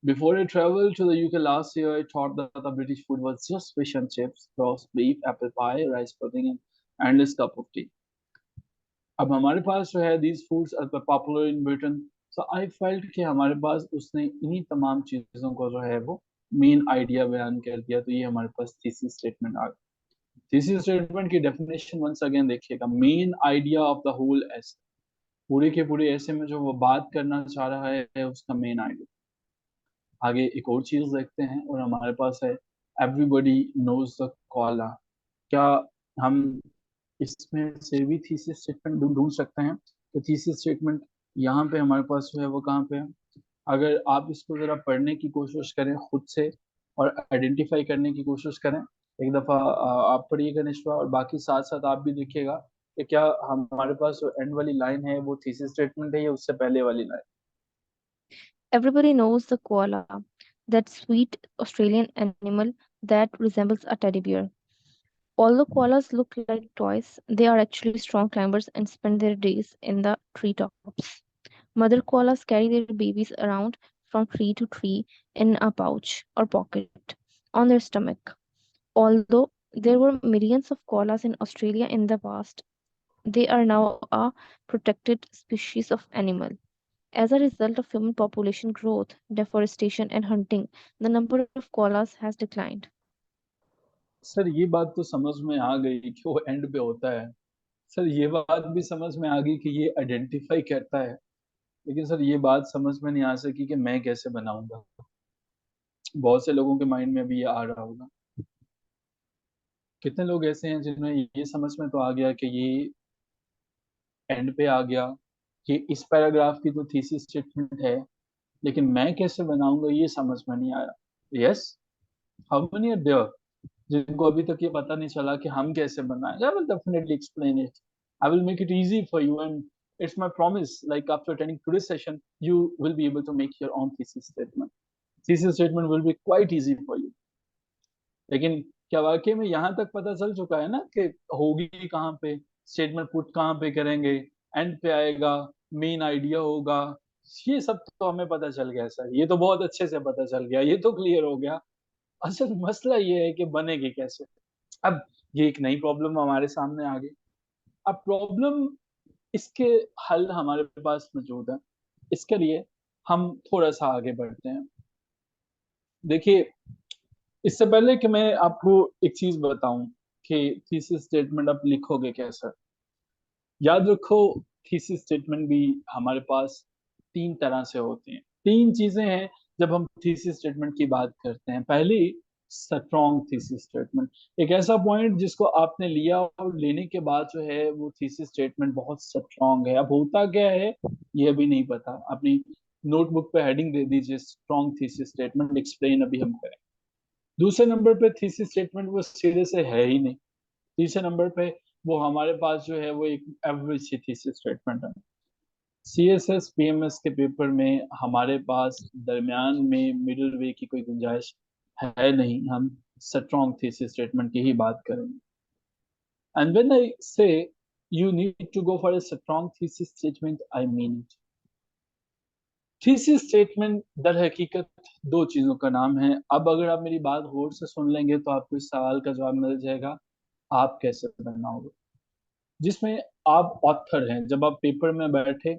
Before I traveled to the UK last year, I thought that the British food was just fish and chips, roast beef, apple pie, rice pudding, and endless cup of tea. अब हमारे पास जो है these foods are popular in Britain, so I felt कि हमारे पास उसने इन्हीं तमाम चीज़ों को जो है वो मेन आइडिया बयान कर दिया। तो ये हमारे पास थीसिस स्टेटमेंट आ गया। थीसिस स्टेटमेंट की डेफिनेशन वंस अगेन देखिएगा, main idea of the whole essay, पूरे के पूरे ऐसे में जो वो बात करना चाह रहा है उसका मेन आइडिया। आगे एक और चीज देखते हैं और हमारे पास है एवरीबॉडी नोज द कॉला। क्या हम इसमें से भी थीसिस स्टेटमेंट ढूंढ सकते हैं? तो थीसिस स्टेटमेंट यहाँ पे हमारे पास जो है वो कहाँ पे है? अगर आप इसको जरा पढ़ने की कोशिश करें खुद से और आइडेंटिफाई करने की कोशिश करें, एक दफा आप पढ़िएगा निश्वा, और बाकी साथ साथ आप भी देखिएगा कि क्या हमारे पास जो एंड वाली लाइन है वो थीसिस स्टेटमेंट है या उससे पहले वाली line. Everybody knows the koala, that sweet Australian animal that resembles a teddy bear. Although koalas look like toys, they are actually strong climbers and spend their days in the treetops. Mother koalas carry their babies around from tree to tree in a pouch or pocket on their stomach. Although there were millions of koalas in Australia in the past, they are now a protected species of animal. As a result of human population growth, deforestation, and hunting, the number of koalas has declined. Sir ये बात तो समझ में आ गई कि वो एंड पे होता है। सर ये बात भी समझ में आ गई कि ये आइडेंटिफाई करता है। लेकिन सर ये बात समझ में नहीं आ सकी कि मैं कैसे बनाऊंगा। बहुत से लोगों के माइंड में भी ये आ रहा होगा। कितने लोग ऐसे हैं जिन्हें ये समझ में तो आ गया कि ये एंड पे आ गया, कि इस पैराग्राफ की तो थीसिस स्टेटमेंट है, लेकिन मैं कैसे बनाऊंगा ये समझ में नहीं आया। Yes, how many are there जिनको अभी तक ये पता नहीं चला कि हम कैसे बनाएं? I will definitely explain it, I will make it easy for you, and it's my promise, like after attending today's session you will be able to make your own thesis statement. Thesis statement will be quite easy for you. लेकिन क्या वाकई में यहाँ तक पता चल चुका है ना कि होगी कहाँ पे, स्टेटमेंट पुट कहाँ पे करेंगे, एंड पे आएगा, मेन आइडिया होगा, ये सब तो हमें पता चल गया सर। ये तो बहुत अच्छे से पता चल गया, ये तो क्लियर हो गया। असल मसला ये है कि बनेगी कैसे। अब ये एक नई प्रॉब्लम हमारे सामने आ गई। अब प्रॉब्लम, इसके हल हमारे पास मौजूद है। इसके लिए हम थोड़ा सा आगे बढ़ते हैं। देखिए, इससे पहले कि मैं आपको एक चीज बताऊं कि थीसिस स्टेटमेंट आप लिखोगे कैसे, याद रखो थीसिस स्टेटमेंट भी हमारे पास तीन तरह से होते हैं। तीन चीजें हैं जब हम थीसिस स्टेटमेंट की बात करते हैं। पहली, स्ट्रॉन्ग थीसिस स्टेटमेंट, एक ऐसा पॉइंट जिसको आपने लिया और लेने के बाद जो है वो थीसिस स्टेटमेंट बहुत स्ट्रॉन्ग है। अब होता क्या है ये अभी नहीं पता, अपनी नोटबुक पे हेडिंग दे दीजिए स्ट्रॉन्ग थीसिस स्टेटमेंट एक्सप्लेन, अभी हम करें। दूसरे नंबर पे थीसिस स्टेटमेंट वो सीधे से है ही नहीं। तीसरे नंबर पे वो हमारे पास जो है वो एक एवरेज सी थीसिस स्टेटमेंट है। CSS PMS के पेपर में हमारे पास दरमियान में मिडिल वे की कोई गुंजाइश है नहीं, हम स्ट्रॉन्ग थीसिस स्टेटमेंट की ही बात करेंगे। And when I say you need to go for a strong thesis statement, I mean it. Thesis statement दर हकीकत दो चीजों का नाम है। अब अगर आप मेरी बात गौर से सुन लेंगे तो आपको इस सवाल का जवाब मिल जाएगा, आप कैसे बनाओगे, जिसमें आप ऑथर हैं। जब आप पेपर में बैठे,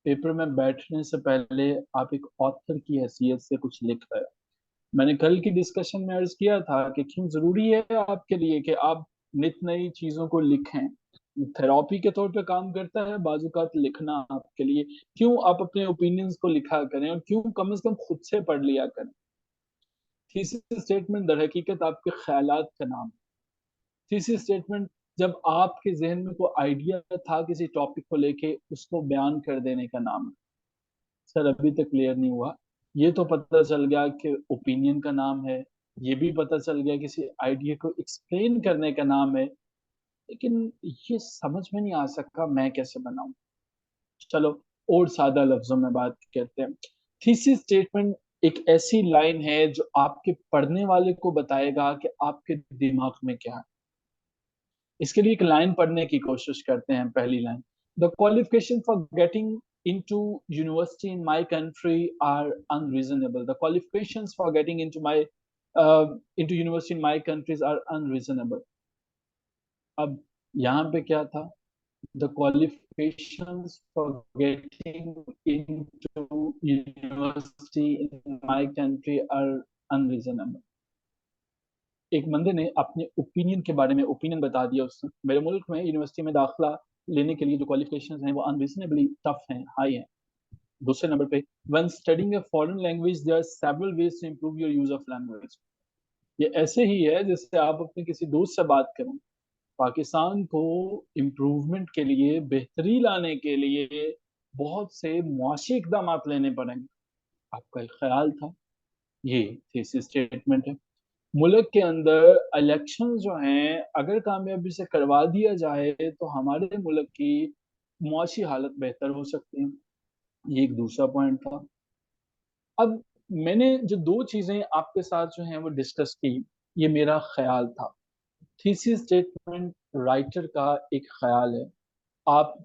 पेपर में बैठने से पहले आप एक ऑथर की हैसियत से कुछ लिख रहे हो। मैंने कल की डिस्कशन में अर्ज किया था कि क्यों जरूरी है आपके लिए कि आप नित नई चीजों को लिखें। थेरेपी के तौर पे काम करता है बाजूकात लिखना आपके लिए। क्यों आप अपने ओपिनियंस को लिखा करें, और क्यों कम से कम खुद से पढ़ लिया करें। थीसिस स्टेटमेंट दर हकीकत आपके ख्यालात का नाम है। थीसिस स्टेटमेंट जब आपके जहन में कोई आइडिया था किसी टॉपिक को लेके, उसको बयान कर देने का नाम है। सर अभी तक क्लियर नहीं हुआ। ये तो पता चल गया कि ओपिनियन का नाम है, ये भी पता चल गया किसी आइडिया को एक्सप्लेन करने का नाम है, लेकिन ये समझ में नहीं आ सका मैं कैसे बनाऊं। चलो और सादा लफ्जों में बात करते हैं। थीसिस स्टेटमेंट एक ऐसी लाइन है जो आपके पढ़ने वाले को बताएगा कि आपके दिमाग में क्या है। इसके लिए एक लाइन पढ़ने की कोशिश करते हैं। पहली line, the qualification for getting into university in my country are unreasonable. The qualifications for getting into university in my countries are unreasonable. अब यहाँ पे क्या था, the qualifications for getting into university in my country are unreasonable. एक बंदे ने अपने ओपिनियन के बारे में ओपिनियन बता दिया उसने, मेरे मुल्क में यूनिवर्सिटी में दाखिला लेने के लिए जो क्वालिफिकेशंस हैं वो अनरीजनेबली टफ हैं, हाई हैं। दूसरे नंबर पे, when studying a foreign language there are several ways to improve your use of language. ये ऐसे ही है जैसे आप अपने किसी दोस्त से बात करें। पाकिस्तान को इम्प्रूवमेंट के लिए, बेहतरी लाने के लिए बहुत से मुआशी इकदाम लेने पड़ेंगे। आपका एक ख्याल था, ये थीसिस स्टेटमेंट है। मुल्क के अंदर इलेक्शन जो हैं अगर कामयाबी से करवा दिया जाए तो हमारे मुल्क की मुआशी हालत बेहतर हो सकती है। ये एक दूसरा पॉइंट था। अब मैंने जो दो चीजें आपके साथ जो हैं वो डिस्कस की, ये मेरा ख्याल था। थीसिस स्टेटमेंट राइटर का एक ख्याल है। आप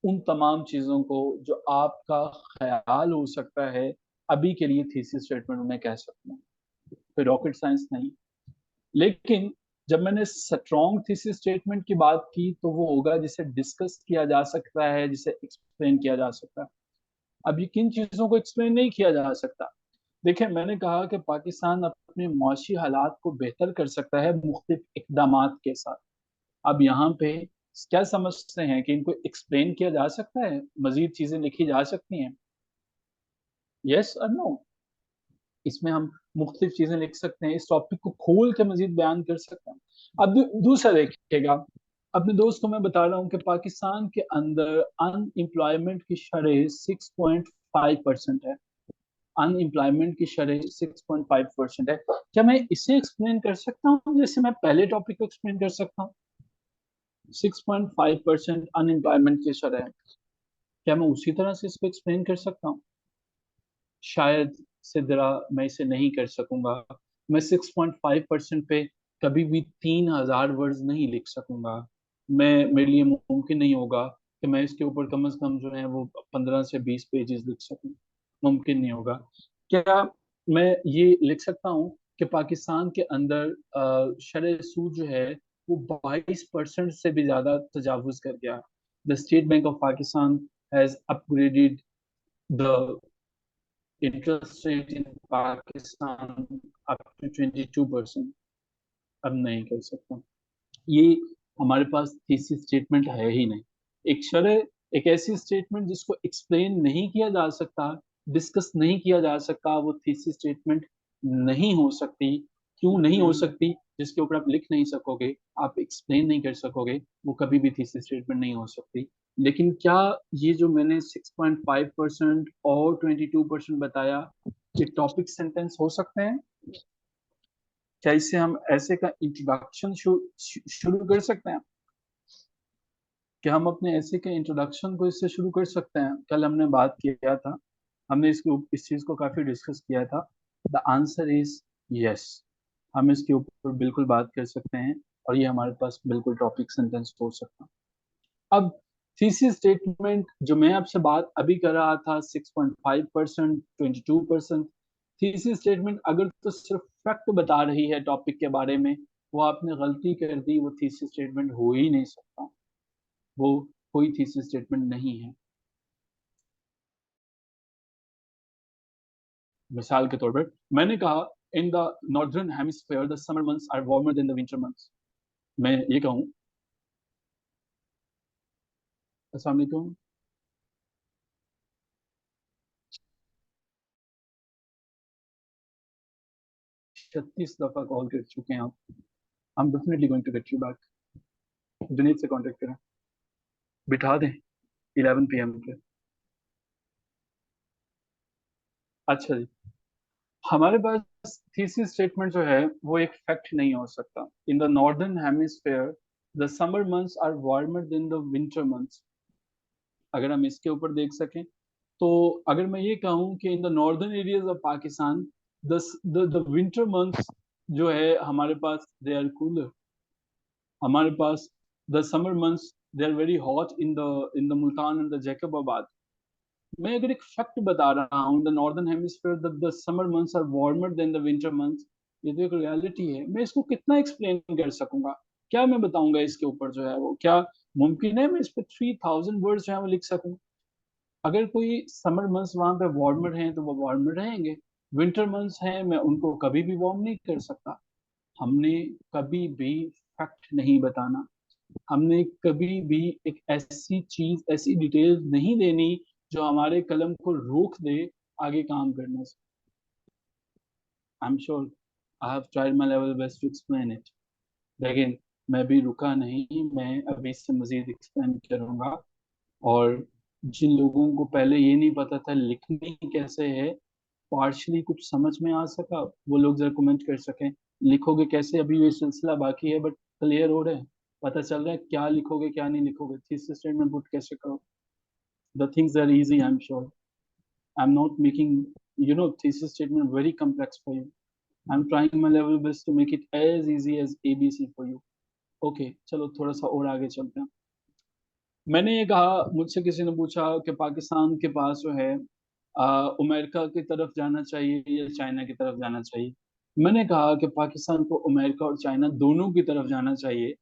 उन तमाम चीजों को जो आपका ख्याल हो सकता है अभी के लिए थीसिस स्टेटमेंट में कह सकते हैं, कोई रॉकेट साइंस नहीं। लेकिन जब मैंने स्ट्रॉन्ग थीसिस स्टेटमेंट की बात की तो वो होगा जिसे डिस्कस किया जा सकता है, जिसे एक्सप्लेन किया जा सकता है। अब ये किन चीजों को एक्सप्लेन नहीं किया जा सकता। देखिए मैंने कहा कि पाकिस्तान अपने मुआशी हालात को बेहतर कर सकता है मुख्तलिफ इकदाम के साथ। अब यहाँ पे क्या समझते हैं कि इनको एक्सप्लेन किया जा सकता है, मजीद चीजें लिखी जा सकती हैं, यस और नो। इसमें हम मुख्तलिफ चीजें लिख सकते हैं, इस टॉपिक को खोल के मजीद बयान कर सकते हैं। अब दूसरा देखिएगा, अपने दोस्त को मैं बता रहा हूँ कि पाकिस्तान के अंदर अनएम्प्लॉयमेंट की शरह 6.5% है। अनएम्प्लॉयमेंट की शरह 6.5% है। क्या मैं इसे एक्सप्लेन कर सकता हूँ जैसे मैं पहले टॉपिक को एक्सप्लेन कर सकता हूँ? 6.5% अनएम्प्लॉयमेंट की शरह है, क्या मैं उसी तरह से इसको एक्सप्लेन कर सकता हूँ? शायद सिदरा मैं इसे नहीं कर सकूंगा। मैं 6.5% पे कभी भी 3,000 वर्ड्स नहीं लिख सकूंगा। मेरे लिए मुमकिन नहीं होगा कि मैं इसके ऊपर कम से कम जो है वो 15 से 20 पेजेस लिख सकूं, मुमकिन नहीं होगा। क्या मैं ये लिख सकता हूँ कि पाकिस्तान के अंदर शरह सूद जो है वो 22% से भी ज्यादा तजावुज कर गया। The state bank of Pakistan has upgraded the interest rate in Pakistan up to 22%। अब नहीं कर सकता, ये हमारे पास थीसिस स्टेटमेंट है ही नहीं। एक शरह, एक ऐसी स्टेटमेंट जिसको एक्सप्लेन नहीं किया जा सकता, डिस्कस नहीं किया जा सकता, वो थीसिस स्टेटमेंट नहीं हो सकती। क्यों नहीं हो सकती? जिसके ऊपर आप लिख नहीं सकोगे, आप एक्सप्लेन नहीं कर सकोगे, वो कभी भी थीसिस स्टेटमेंट नहीं हो सकती। लेकिन क्या ये जो मैंने 6.5% और 22% बताया, ये टॉपिक सेंटेंस हो सकते हैं? क्या इससे हम ऐसे का इंट्रोडक्शन शुरू कर सकते हैं? क्या हम अपने ऐसे के इंट्रोडक्शन को इससे शुरू कर सकते हैं? कल हमने बात किया था, हमने इस चीज को काफी डिस्कस किया था। द आंसर इज यस, हम इसके ऊपर बिल्कुल बात कर सकते हैं और ये हमारे पास बिल्कुल टॉपिक सेंटेंस हो सकता है। अब थीसिस स्टेटमेंट जो मैं आपसे बात अभी कर रहा था, 6.5%, 22%, थीसिस स्टेटमेंट अगर तो सिर्फ फैक्ट बता रही है टॉपिक के बारे में, वो आपने गलती कर दी, वो थीसिस स्टेटमेंट हो ही नहीं सकता, वो कोई थीसिस स्टेटमेंट नहीं है। मिसाल के तौर पर मैंने कहा in the northern hemisphere the summer months are warmer than the winter months. मैं ये कहूँ, अस्सलाम वालेकुम, 36 दफा कॉल कर चुके हैं आप। I am definitely going to get you back. Junaid से कांटेक्ट करें, बिठा दें 11 PM पे। अच्छा जी, हमारे पास थीसिस स्टेटमेंट जो है वो एक फैक्ट नहीं हो सकता। In the northern hemisphere the summer months are warmer than the winter months, अगर हम इसके ऊपर देख सकें तो अगर मैं ये कहूँ कि in the northern areas of Pakistan the winter months जो है हमारे पास दे आर कूलर, हमारे पास the summer months they are very hot in the Multan and the Jacobabad. मैं अगर एक फैक्ट बता रहा हूँ the northern hemisphere the summer months are warmer than the winter months, ये तो एक रियलिटी है। मैं इसको कितना एक्सप्लेन कर सकूंगा, क्या मैं बताऊंगा इसके ऊपर जो है वो, क्या मुमकिन है मैं इस पे 3000 वर्ड्स जो है वो लिख सकूं? अगर कोई समर मंथ्स वहां पे वार्मर हैं तो वो वार्मर रहेंगे, विंटर मंथ्स हैं मैं उनको कभी भी वार्म नहीं कर सकता। हमने कभी भी फैक्ट नहीं बताना, हमने कभी भी एक ऐसी चीज, ऐसी डिटेल नहीं देनी जो हमारे कलम को रोक दे आगे काम करने से। I am sure I have tried my level best to explain it, लेकिन मैं भी रुका नहीं, मैं अभी इससे मजीद एक्सप्लेन करूंगा। और जिन लोगों को पहले ये नहीं पता था लिखनी कैसे है, पार्शली कुछ समझ में आ सका, वो लोग जरा कमेंट कर सकें लिखोगे कैसे। अभी ये सिलसिला बाकी है बट क्लियर हो रहे हैं, पता चल रहा है क्या लिखोगे क्या नहीं लिखोगे, थीसिस स्टेटमेंट पुट कैसे करो। The things are easy, I am sure. I am not making thesis statement very complex for you. I am trying my level best to make it as easy as ABC for you. Okay चलो थोड़ा सा और आगे चलते हैं। मैंने ये कहा, मुझसे किसी ने पूछा कि पाकिस्तान के पास जो है अमेरिका की तरफ जाना चाहिए या चाइना की तरफ जाना चाहिए। मैंने कहा कि पाकिस्तान को अमेरिका और चाइना दोनों की तरफ जाना चाहिए।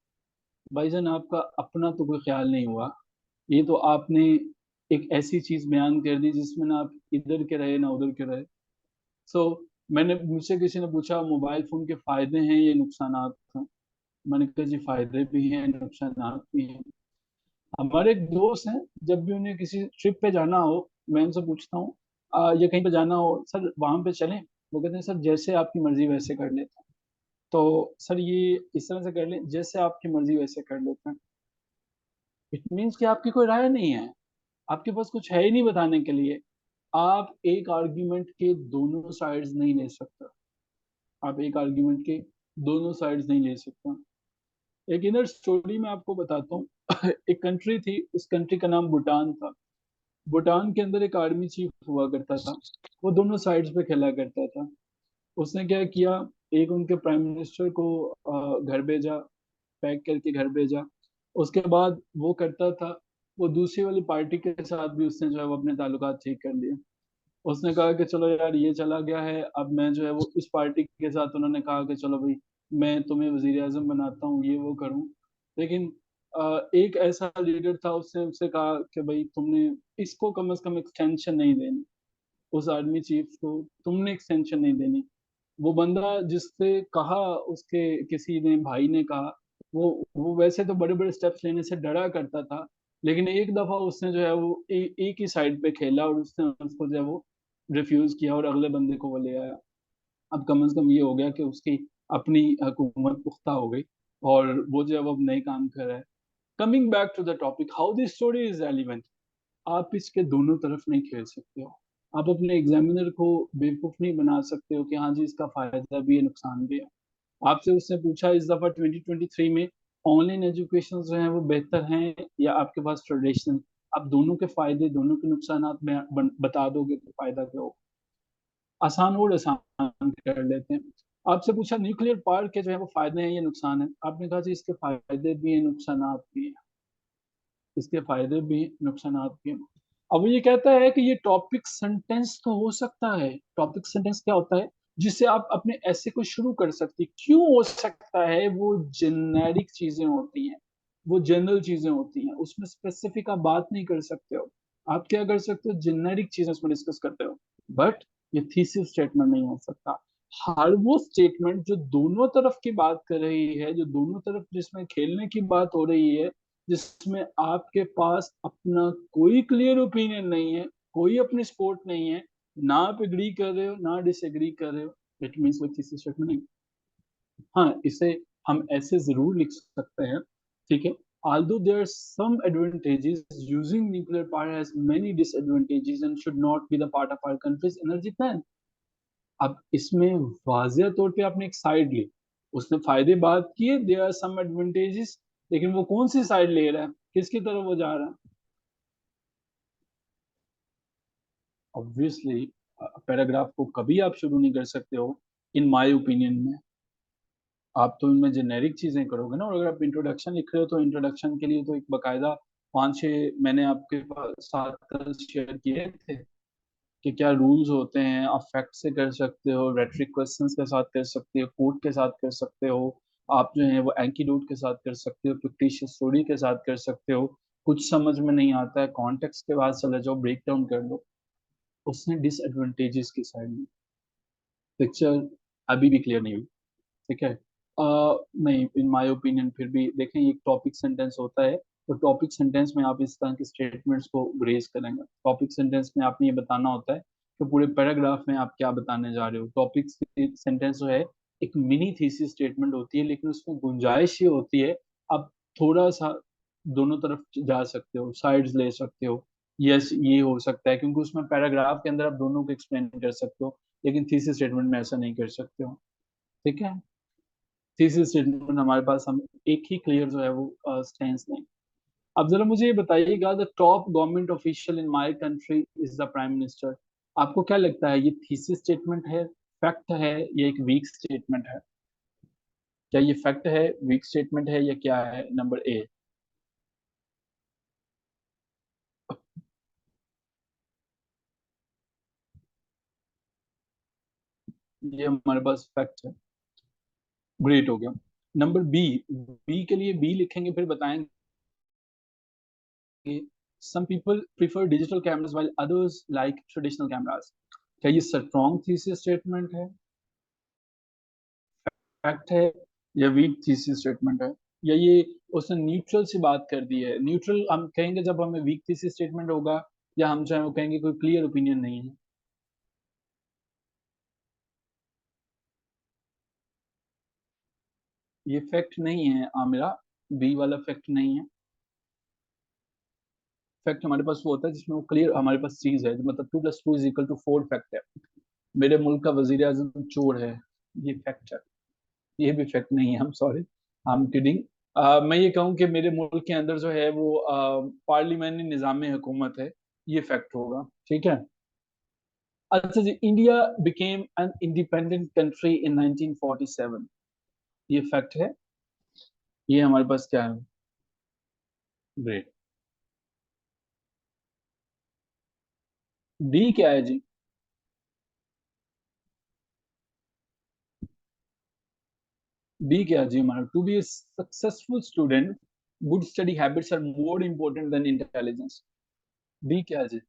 भाईजान आपका अपना तो कोई ख्याल नहीं हुआ, ये तो आपने एक ऐसी चीज बयान कर दी जिसमें ना आप इधर के रहे ना उधर के रहे। सो मैंने, मुझसे किसी ने पूछा मोबाइल फोन के फायदे हैं या नुकसानात हैं। मैंने कहा जी फायदे भी हैं नुकसानात भी हैं। हमारे एक दोस्त हैं, जब भी उन्हें किसी ट्रिप पे जाना हो मैं उनसे पूछता हूँ या कहीं पे जाना हो, सर वहां पे चलें? वो कहते हैं सर जैसे आपकी मर्जी वैसे कर लेते हैं। तो सर ये इस तरह से कर लें, जैसे आपकी मर्जी वैसे कर लेते हैं, इट मीन्स कि आपकी कोई राय नहीं है, आपके पास कुछ है ही नहीं बताने के लिए। आप एक आर्ग्यूमेंट के दोनों साइड्स नहीं ले सकते, आप एक आर्ग्यूमेंट के दोनों साइड्स नहीं ले सकते। एक इनर स्टोरी मैं आपको बताता हूँ। एक कंट्री थी, उस कंट्री का नाम भूटान था। भूटान के अंदर एक आर्मी चीफ हुआ करता था, वो दोनों साइड्स पे खेला करता था। उसने क्या किया, एक उनके प्राइम मिनिस्टर को घर भेजा, पैक करके घर भेजा। उसके बाद वो करता था, वो दूसरी वाली पार्टी के साथ भी उसने जो है वो अपने ताल्लुकात ठीक कर लिए। उसने कहा कि चलो यार ये चला गया है, अब मैं जो है वो इस पार्टी के साथ, उन्होंने कहा कि चलो भाई मैं तुम्हें वजीर आजम बनाता हूँ, ये वो करूँ। लेकिन एक ऐसा लीडर था, उसने उससे कहा कि भाई तुमने इसको कम से कम एक्सटेंशन नहीं देनी, उस आर्मी चीफ को तुमने एक्सटेंशन नहीं देनी। वो बंदा जिससे कहा, उसके किसी ने भाई ने कहा, वो वैसे तो बड़े बड़े स्टेप्स लेने से डरा करता था, लेकिन एक दफा उसने जो है वो एक ही साइड पे खेला और उसने उसको जो है वो रिफ्यूज किया और अगले बंदे को वो ले आया। अब कम से कम ये हो गया कि उसकी अपनी हुकूमत पुख्ता हो गई और वो जो है वो अब नए काम कर रहा है। Coming back to the topic, how this story is relevant, आप इसके दोनों तरफ नहीं खेल सकते हो। आप अपने एग्जामिनर को बेवकूफ नहीं बना सकते हो कि हाँ जी इसका फायदा भी है नुकसान भी है। आपसे उसने पूछा इस दफा 2023 में ऑनलाइन एजुकेशन जो है वो बेहतर हैं या आपके पास ट्रेडिशनल? आप दोनों के फायदे दोनों के नुकसान में बता दोगे तो फायदा क्या हो? आसान और आसान कर लेते हैं। आपसे पूछा न्यूक्लियर पावर के जो है वो फायदे हैं या नुकसान है, आपने कहा जी इसके फायदे भी हैं नुकसान भी हैं। इसके फायदे भी नुकसान भी हैं। अब वो ये कहता है कि ये टॉपिक सेंटेंस तो हो सकता है। टॉपिक सेंटेंस क्या होता है? जिससे आप अपने ऐसे को शुरू कर सकते हैं। क्यों हो सकता है? वो जेनेरिक चीजें होती हैं, वो जनरल चीजें होती हैं, उसमें स्पेसिफिक आप बात नहीं कर सकते हो। आप क्या कर सकते हो? जेनेरिक चीजें उसमें डिस्कस करते हो। बट ये थीसिस स्टेटमेंट नहीं हो सकता। हर वो स्टेटमेंट जो दोनों तरफ की बात कर रही है, जो दोनों तरफ जिसमें खेलने की बात हो रही है, जिसमें आपके पास अपना कोई क्लियर ओपिनियन नहीं है, कोई अपनी सपोर्ट नहीं है, ना आप एग्री कर रहे हो ना डिसएग्री कर रहे हो, इट मींस वो थीसिस स्टेटमेंट नहीं। हाँ, इसे हम ऐसे जरूर लिख सकते हैं, ठीक है। Although there are some advantages, using nuclear power has many disadvantages and should not be the part of our country's energy plan. अब इसमें वाजिया तौर पे आपने एक साइड ली, उसने फायदे बात किए, देयर आर सम एडवांटेजेस, लेकिन वो कौन सी साइड ले रहा है, किसकी तरफ वो जा रहा है? ऑब्वियसली पैराग्राफ को कभी आप शुरू नहीं कर सकते हो इन माय ओपिनियन में। आप तो इनमें जेनेरिक चीजें करोगे ना, और अगर आप इंट्रोडक्शन लिख रहे हो तो इंट्रोडक्शन के लिए तो एक बकायदा 5-6 मैंने आपके साथ शेयर किए थे कि क्या रूल्स होते हैं। आप फैक्ट से कर सकते हो, रेटरिक क्वेश्चंस के साथ कर सकते हो, कोट के साथ कर सकते हो, आप जो है वो एंटीडोट के साथ कर सकते हो, फिक्टिशियस स्टोरी के साथ कर सकते हो। कुछ समझ में नहीं आता है, कॉन्टेक्स्ट के बाद चले जाओ, ब्रेक डाउन कर लो। उसने डिसएडवांटेजेस की साइड में, पिक्चर अभी भी क्लियर नहीं हुई, ठीक है। नहीं, इन माय ओपिनियन फिर भी देखें, एक टॉपिक सेंटेंस होता है, तो टॉपिक सेंटेंस में आप इस तरह के स्टेटमेंट्स को ग्रेस करेंगे। टॉपिक सेंटेंस में आपने ये बताना होता है कि पूरे पैराग्राफ में आप क्या बताने जा रहे हो। टॉपिक सेंटेंस जो है एक मिनी थीसिस स्टेटमेंट होती है, लेकिन उसमें गुंजाइश ये होती है आप थोड़ा सा दोनों तरफ जा सकते हो, साइड्स ले सकते हो। यस, ये हो सकता है क्योंकि उसमें पैराग्राफ के अंदर आप दोनों को एक्सप्लेन कर सकते हो, लेकिन थीसिस स्टेटमेंट में ऐसा नहीं कर सकते हो, ठीक है। थीसिस स्टेटमेंट हमारे पास, हम एक ही क्लियर जो है वो स्टेंस नहीं। अब जरा मुझे ये बताइएगा, the top government official in my country is the prime minister. आपको क्या लगता है, ये थीसिस स्टेटमेंट है, फैक्ट है, या एक वीक स्टेटमेंट है? क्या ये फैक्ट है, वीक स्टेटमेंट है, या क्या है? Number A. ये हमारे पास फैक्ट है, ग्रेट हो गया। नंबर बी, बी के लिए बी लिखेंगे फिर बताएंगे some people prefer digital cameras while others like traditional cameras। क्या ये स्ट्रॉन्ग थीसिस स्टेटमेंट है, फैक्ट है, या वीक थीसिस स्टेटमेंट है? या ये उसने न्यूट्रल से बात कर दी है? न्यूट्रल हम कहेंगे जब हमें वीक थीसिस स्टेटमेंट होगा, या हम चाहे वो कहेंगे कोई क्लियर ओपिनियन नहीं है? ये फैक्ट नहीं है आमिरा, बी वाला फैक्ट नहीं है। फैक्ट हमारे पास वो होता है जिसमें वो क्लियर हमारे पास चीज है, मतलब 2+2=4 फैक्ट है। मेरे मुल्क का वजीर आजम चोर है, ये फैक्ट है। ये भी फैक्ट नहीं है, हम सॉरी, आई एम किडिंग। मैं ये कहूँ कि मेरे मुल्क के अंदर जो है वो पार्लियामेंट्री निज़ाम हुकूमत है, ये फैक्ट होगा, ठीक है। अच्छा जी, India became an independent country in 1947, ये फैक्ट है। ये हमारे पास क्या है? ग्रेट। डी क्या है जी? डी क्या है जी हमारा? To be a successful student, good study habits are more important than intelligence. D क्या है जी?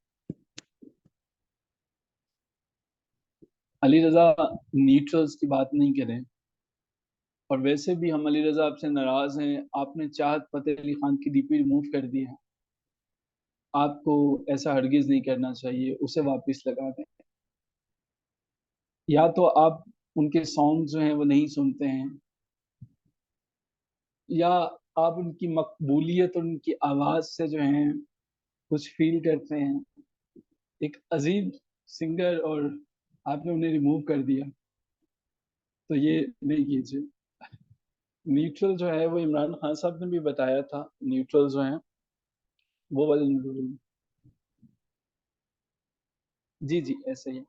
अली रजा, न्यूट्रल्स की बात नहीं करें, और वैसे भी हम अली रजा आपसे नाराज हैं, आपने चाहत फतेह अली खान की डीपी रिमूव कर दी है। आपको ऐसा हरगिज नहीं करना चाहिए, उसे वापस लगा दें। या तो आप उनके सॉन्ग जो हैं वो नहीं सुनते हैं, या आप उनकी मकबूलियत और उनकी आवाज से जो है कुछ फील करते हैं, एक अजीब सिंगर, और आपने उन्हें रिमूव कर दिया, तो ये नहीं कीजिए। न्यूट्रल जो है वो इमरान खान साहब ने भी बताया था, न्यूट्रल जो है वो वाले न्यूट्रल। जी जी ऐसे ही।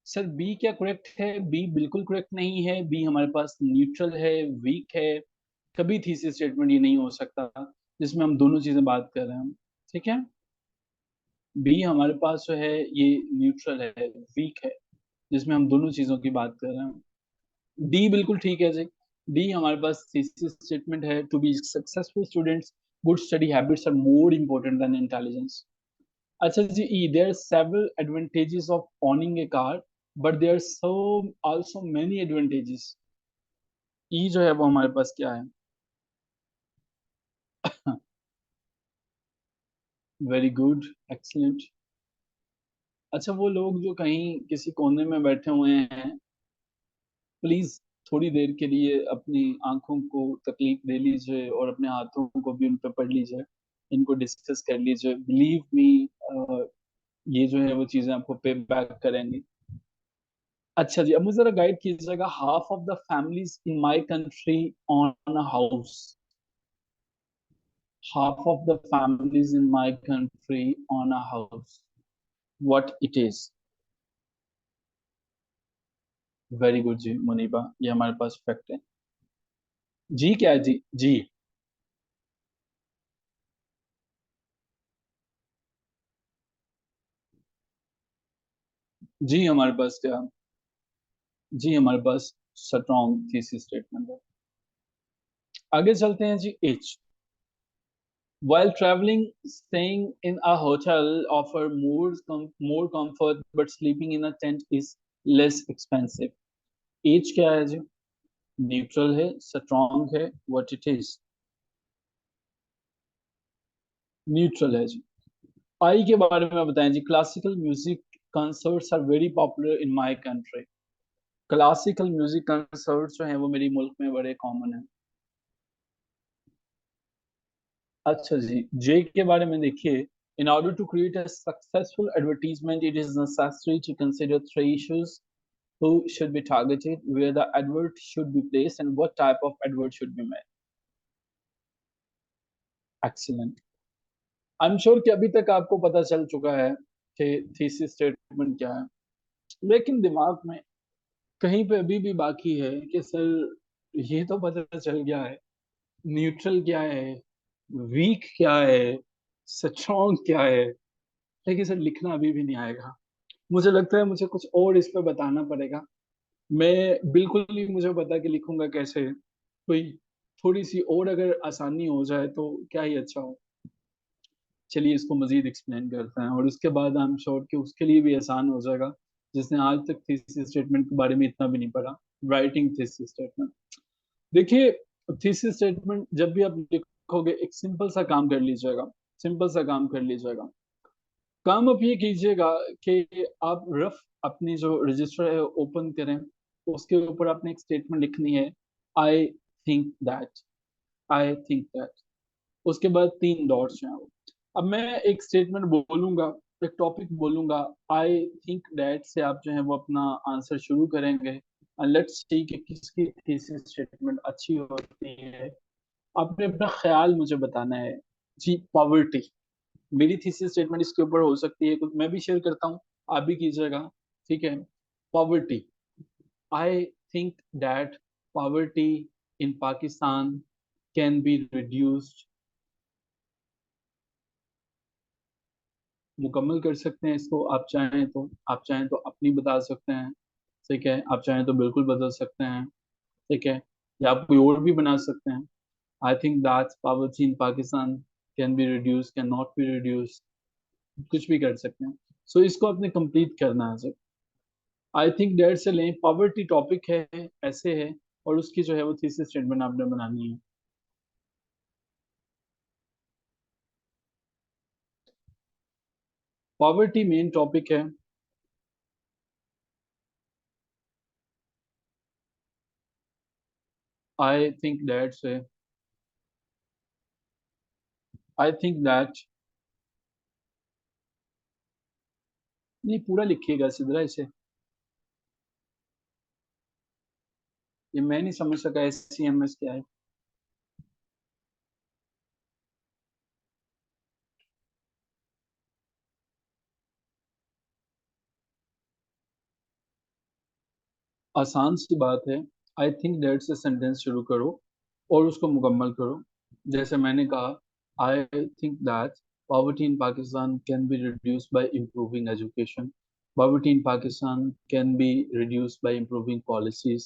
सर बी क्या करेक्ट है? बी बिल्कुल करेक्ट नहीं है। बी हमारे पास न्यूट्रल है, वीक है। कभी थीसिस स्टेटमेंट ये नहीं हो सकता जिसमें हम दोनों चीजें बात कर रहे हैं। ठीक है, बी हमारे पास जो है ये न्यूट्रल है, वीक है, जिसमें हम दोनों चीजों की बात कर रहे हैं। डी बिल्कुल ठीक है जी। डी हमारे पास थीसिस स्टेटमेंट है, to be successful students good study habits are more important than intelligence. अच्छा जी, E there are several advantages of owning a car but there are so also many advantages. E जो है वो हमारे पास क्या है? Very good, excellent. अच्छा, वो लोग जो कहीं किसी कोने में बैठे हुए हैं, प्लीज थोड़ी देर के लिए अपनी आंखों को तकलीफ दे लीजिए और अपने हाथों को भी उन पर पढ़ लीजिए, इनको डिस्कस कर लीजिए। बिलीव मी, ये जो है वो चीजें आपको पे बैक करेंगी। अच्छा जी, अब मुझे जरा गाइड कीजिएगा। Half of the families in my country on a house. Half of the families in my country on a house, what it is? Very good जी मुनीबा, ये हमारे पास फैक्ट है। जी क्या है जी? जी जी हमारे पास क्या? जी हमारे पास स्ट्रॉन्ग थीसिस स्टेटमेंट है। आगे चलते हैं जी, H. While traveling, staying in a hotel offer more comfort, but sleeping in a tent is less expensive. H क्या है जी? न्यूट्रल है, स्ट्रॉन्ग है, व्हाट इट इज? न्यूट्रल है जी। आई के बारे में बताएं जी। Classical music concerts are very popular in my country. Classical music concerts जो हैं वो मेरी मुल्क में बड़े कॉमन हैं। अच्छा जी, जे के बारे में देखिए। In order to create a successful advertisement, it is necessary to consider three issues: who should be targeted, where the advert should be placed, and what type of advert should be made. Excellent. I'm sure कि अभी तक आपको पता चल चुका है कि थीसिस स्टेटमेंट क्या है, लेकिन दिमाग में कहीं पे अभी भी बाकी है कि सर ये तो पता चल गया है, न्यूट्रल क्या है, वीक क्या है, स्ट्रॉन्ग क्या है, लेकिन सर लिखना अभी भी नहीं आएगा। मुझे लगता है मुझे कुछ और इस पे बताना पड़ेगा। मैं बिल्कुल नहीं मुझे पता कि लिखूंगा कैसे। कोई थोड़ी सी और अगर आसानी हो जाए तो क्या ही अच्छा हो। चलिए इसको मजीद एक्सप्लेन करते हैं और उसके बाद आई एम श्योर कि उसके लिए भी आसान हो जाएगा, जिसने आज तक थीसिस स्टेटमेंट के बारे में इतना भी नहीं पढ़ा। Writing thesis statement. देखिए, थीसिस स्टेटमेंट जब भी आप लिखोगे एक सिंपल सा काम कर लीजिएगा। सिंपल सा काम कर लीजिएगा। काम आप ये कीजिएगा कि आप रफ अपनी जो रजिस्टर है ओपन करें, उसके ऊपर आपने एक स्टेटमेंट लिखनी है। I think that, I think that. उसके बाद तीन डॉट्स हैं। अब मैं एक स्टेटमेंट बोलूंगा, एक टॉपिक बोलूंगा, आई थिंक दैट से आप जो है वो अपना आंसर शुरू करेंगे। लेट्स सी कि किसकी थीसिस स्टेटमेंट अच्छी होती है। आपने अपना ख्याल मुझे बताना है। जी, पॉवर्टी। मेरी थीसिस स्टेटमेंट इसके ऊपर हो सकती है, कुछ मैं भी शेयर करता हूँ, आप भी कीजिएगा। ठीक है। Poverty. I think that poverty in Pakistan can be reduced. मुकम्मल कर सकते हैं इसको, आप चाहें तो। आप चाहें तो अपनी बता सकते हैं। ठीक है, आप चाहें तो बिल्कुल बदल सकते हैं। ठीक है, या आप कोई और भी बना सकते हैं। आई think that poverty in Pakistan can be reduce, can not be reduce, कुछ भी कर सकते हैं। सो इसको आपने कंप्लीट करना है। आई थिंक डेट से लें, पॉवर्टी टॉपिक है, ऐसे है, और उसकी जो है वो थीसिस स्टेटमेंट आपने बनानी है। पॉवर्टी मेन टॉपिक है। आई थिंक दैट से, आई थिंक दैट। नहीं, पूरा लिखिएगा सिद्धरा इसे। ये मैं नहीं समझ सका एस सी एम एस क्या है। आसान सी बात है। आई थिंक दैट से सेंटेंस शुरू करो और उसको मुकम्मल करो। जैसे मैंने कहा, आई think that poverty in Pakistan can be reduced by improving education. Poverty in Pakistan can be reduced by improving policies.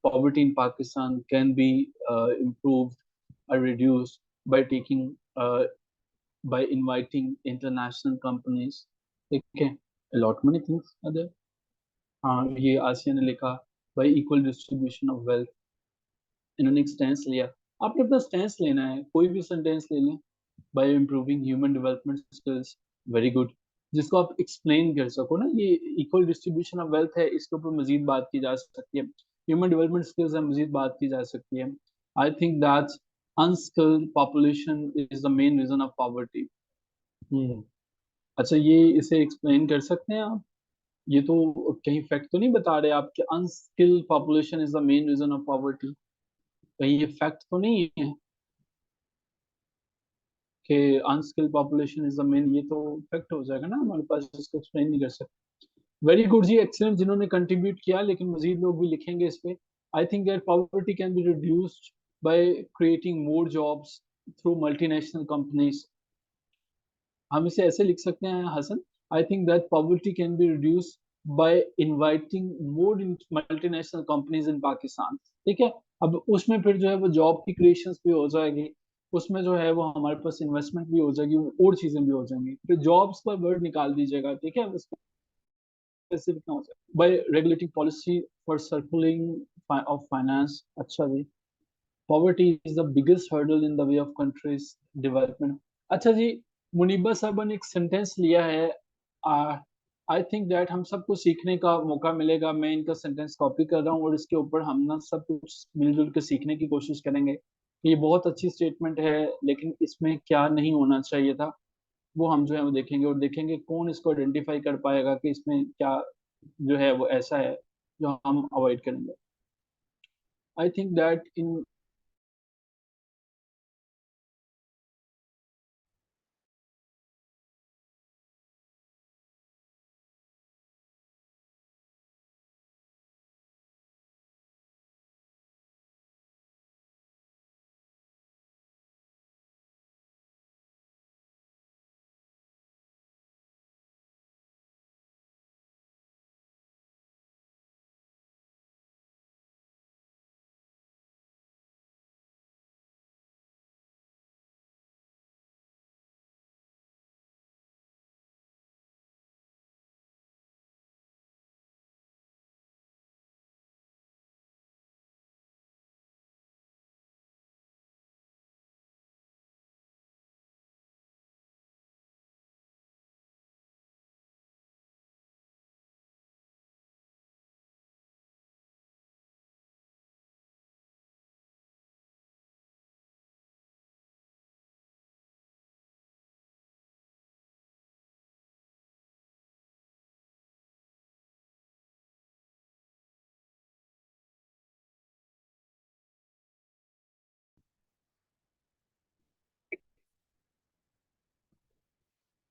Poverty in Pakistan can be improved or reduced by taking by inviting international companies. Okay, a lot many things are there. हाँ, ये आसिया ने लिखा by equal distribution of wealth. इन्होंने एक स्टेंस लिया। आपने अपना स्टेंस लेना है, कोई भी सेंटेंस ले लें। Bye improving human development skills, very good. जिसको आप एक्सप्लेन कर सको ना, ये इक्वल डिस्ट्रीब्यूशन ऑफ वेल्थ है, इसके ऊपर मजीद बात की जा सकती है। ह्यूमन डेवलपमेंट स्किल्स है, मजीद बात की जा सकती है। I think that unskilled population is the main reason of poverty. अच्छा, ये इसे एक्सप्लेन कर सकते हैं आप? ये तो कहीं फैक्ट तो नहीं बता रहे आप कि unskilled population is the main reason of poverty? कहीं ये फैक्ट तो नहीं है कि unskilled population is the main? ये तो फैक्ट हो जाएगा ना हमारे पास, इसको एक्सप्लेन नहीं कर सकते। वेरी गुड जी, एक्सीलेंट जिन्होंने कंट्रीब्यूट किया, लेकिन मजीद लोग भी लिखेंगे इस पे। I think that poverty can be reduced by creating more jobs through multinational companies. हम इसे ऐसे लिख सकते हैं Hasan, I think that poverty can be reduce by inviting more multinational companies in Pakistan. ठीक है, अब उसमें फिर जो है वो जॉब की क्रिएशन भी हो जाएगी, उसमें जो है वो हमारे पास इन्वेस्टमेंट भी हो जाएगी, और चीजें भी हो जाएंगी। फिर जॉब्स का वर्ड निकाल दीजिएगा, ठीक है, उसको स्पेसिफिक ना हो जाए। By regulating policy for circulating of finance. अच्छा जी, poverty is the biggest hurdle in the way of country's development. अच्छा जी, मुनीबा साहब ने एक सेंटेंस लिया है, आई थिंक दैट हम सबको सीखने का मौका मिलेगा। मैं इनका सेंटेंस कॉपी कर रहा हूँ और इसके ऊपर हम ना सब कुछ मिलजुल के सीखने की कोशिश करेंगे। ये बहुत अच्छी स्टेटमेंट है, लेकिन इसमें क्या नहीं होना चाहिए था वो हम जो है वो देखेंगे, और देखेंगे कौन इसको आइडेंटिफाई कर पाएगा कि इसमें क्या जो है वो ऐसा है जो हम अवॉइड करेंगे। आई थिंक दैट इन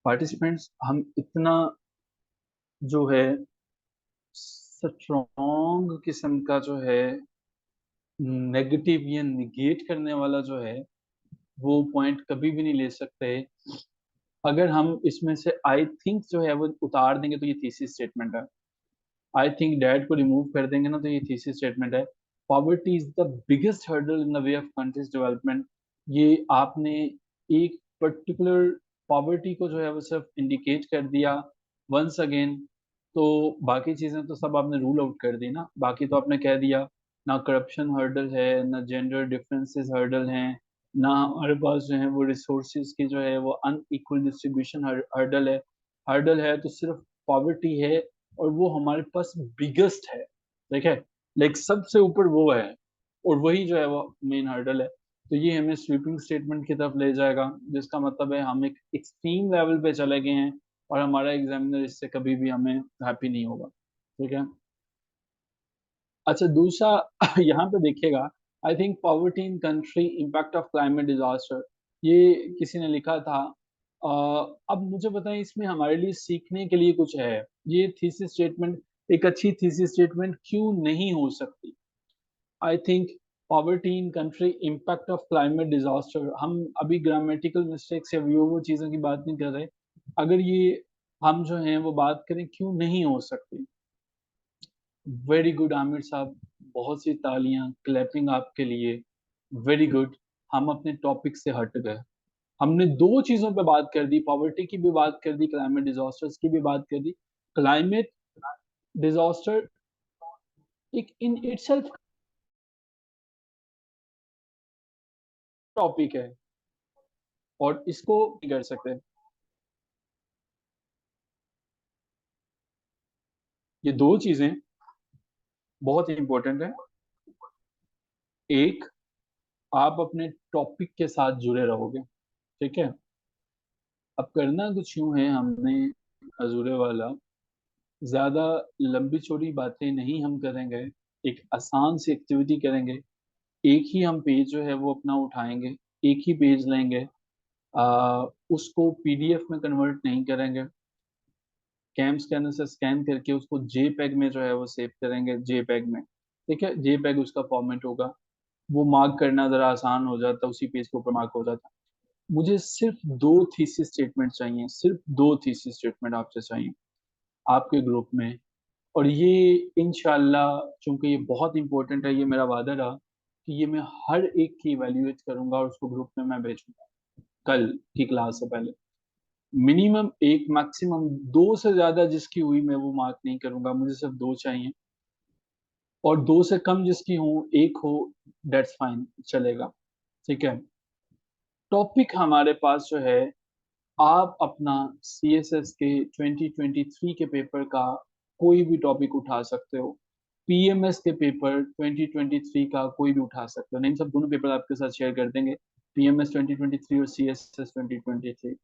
पार्टिसिपेंट्स हम इतना जो है स्ट्रॉन्ग किस्म का जो है नेगेटिव या निगेट करने वाला जो है वो पॉइंट कभी भी नहीं ले सकते। अगर हम इसमें से आई थिंक जो है वो उतार देंगे तो ये थीसिस स्टेटमेंट है। आई थिंक डैड को रिमूव कर देंगे ना तो ये थीसिस स्टेटमेंट है। Poverty is the biggest hurdle in the way of country's development. ये आपने एक पर्टिकुलर पॉवर्टी को जो है वो सिर्फ इंडिकेट कर दिया वंस अगेन, तो बाकी चीजें तो सब आपने रूल आउट कर दी ना। बाकी तो आपने कह दिया ना करप्शन हर्डल है, ना जेंडर डिफरेंसेस हर्डल हैं, ना हमारे पास जो है वो रिसोर्सेज की जो है वो अनइक्वल डिस्ट्रीब्यूशन हर्डल है। हर्डल है तो सिर्फ पॉवर्टी है, और वो हमारे पास बिगेस्ट है। ठीक है, लाइक सबसे ऊपर वो है, और वही जो है वो मेन हर्डल है। तो ये हमें स्वीपिंग स्टेटमेंट की तरफ ले जाएगा, जिसका मतलब है हम एक एक्सट्रीम लेवल पे चले गए हैं, और हमारा एग्जामिनर इससे कभी भी हमें हैप्पी नहीं होगा। ठीक है। अच्छा, दूसरा यहाँ पे देखिएगा, I think poverty in country impact of climate disaster, ये किसी ने लिखा था। अब मुझे बताएं इसमें हमारे लिए सीखने के लिए कुछ है? ये थीसिस स्टेटमेंट एक अच्छी थीसिस स्टेटमेंट क्यों नहीं हो सकती? I think poverty in country, impact of climate disaster, हम अभी ग्रामेटिकल मिस्टेक्स या वो चीज़ों की बात नहीं कर रहे, अगर ये हम जो हैं वो बात करें क्यों नहीं हो सकती। वेरी गुड आमिर साहब, बहुत सी तालियां, क्लैपिंग आपके लिए, वेरी गुड। हम अपने टॉपिक से हट गए, हमने दो चीजों पे बात कर दी, पॉवर्टी की भी बात कर दी, क्लाइमेट डिजास्टर्स की भी बात कर दी। क्लाइमेट डिजास्टर एक इन इटसेल्फ टॉपिक है और इसको नहीं कर सकते। ये दो चीजें बहुत इंपॉर्टेंट है। एक, आप अपने टॉपिक के साथ जुड़े रहोगे, ठीक है। अब करना कुछ यूं है, हमने अजूरे वाला ज्यादा लंबी चौड़ी बातें नहीं हम करेंगे, एक आसान सी एक्टिविटी करेंगे। एक ही हम पेज जो है वो अपना उठाएंगे, एक ही पेज लेंगे, उसको पीडीएफ में कन्वर्ट नहीं करेंगे, कैम स्कैनर से स्कैन करके उसको जेपैग में जो है वो सेव करेंगे, जेपैग में, ठीक है। जेपैग उसका फॉर्मेट होगा, वो मार्क करना जरा आसान हो जाता है, उसी पेज के ऊपर मार्क हो जाता है। मुझे सिर्फ दो थीसिस स्टेटमेंट चाहिए, सिर्फ दो थीसिस स्टेटमेंट आपसे चाहिए आपके ग्रुप में। और ये इंशाल्लाह, चूंकि ये बहुत इंपॉर्टेंट है, ये मेरा वादा रहा कि ये मैं हर एक की इवेल्युएट करूंगा और उसको ग्रुप में मैं भेजूंगा कल की क्लास से पहले। मिनिमम एक, मैक्सिमम दो से ज्यादा जिसकी हुई मैं वो मार्क नहीं करूंगा, मुझे सिर्फ दो चाहिए। और दो से कम जिसकी हो, एक हो, डेट्स फाइन, चलेगा, ठीक है। टॉपिक हमारे पास जो है, आप अपना सीएसएस के 2023 के पेपर का कोई भी टॉपिक उठा सकते हो, पीएमएस के पेपर 2023 का कोई भी उठा सकते हो, नहीं सब दोनों पेपर आपके साथ शेयर कर देंगे, पीएमएस 2023 और सीएसएस 2023।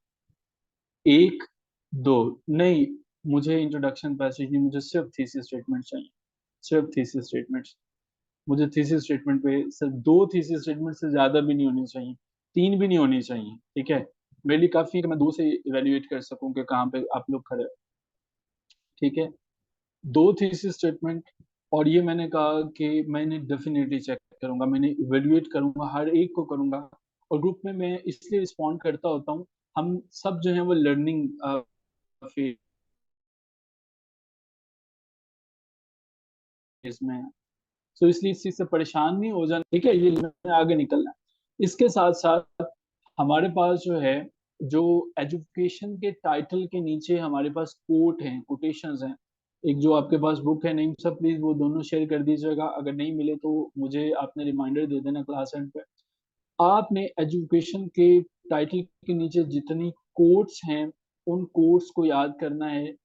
एक, दो, नहीं, मुझे इंट्रोडक्शन पैसेज नहीं, मुझे सिर्फ थीसिस स्टेटमेंट चाहिए, सिर्फ थीसिस स्टेटमेंट। मुझे थीसिस स्टेटमेंट पे सिर्फ दो थीसिस स्टेटमेंट से ज्यादा भी नहीं होनी चाहिए, तीन भी नहीं होनी चाहिए, ठीक है। मेरे लिए काफी है कि मैं दो से इवेल्युएट कर सकूं कि कहाँ पे आप लोग खड़े हो, ठीक है। दो थीसिस स्टेटमेंट, और ये मैंने कहा कि मैंने डेफिनेटली चेक करूंगा, मैंने इवेल्युएट करूंगा, हर एक को करूंगा। और ग्रुप में मैं इसलिए रिस्पॉन्ड करता होता हूँ, हम सब जो है वो लर्निंग फेज में है, तो इसलिए इस चीज से परेशान नहीं हो जाना, ठीक है, ये आगे निकलना है। इसके साथ साथ हमारे पास जो है, जो एजुकेशन के टाइटल के नीचे हमारे पास कोट हैं, कोटेशंस हैं। एक जो आपके पास बुक है, नहीं सब प्लीज वो दोनों शेयर कर दीजिएगा, अगर नहीं मिले तो मुझे आपने रिमाइंडर दे देना क्लास एंड पे। आपने एजुकेशन के टाइटल के नीचे जितनी कोट्स हैं, उन कोट्स को याद करना है।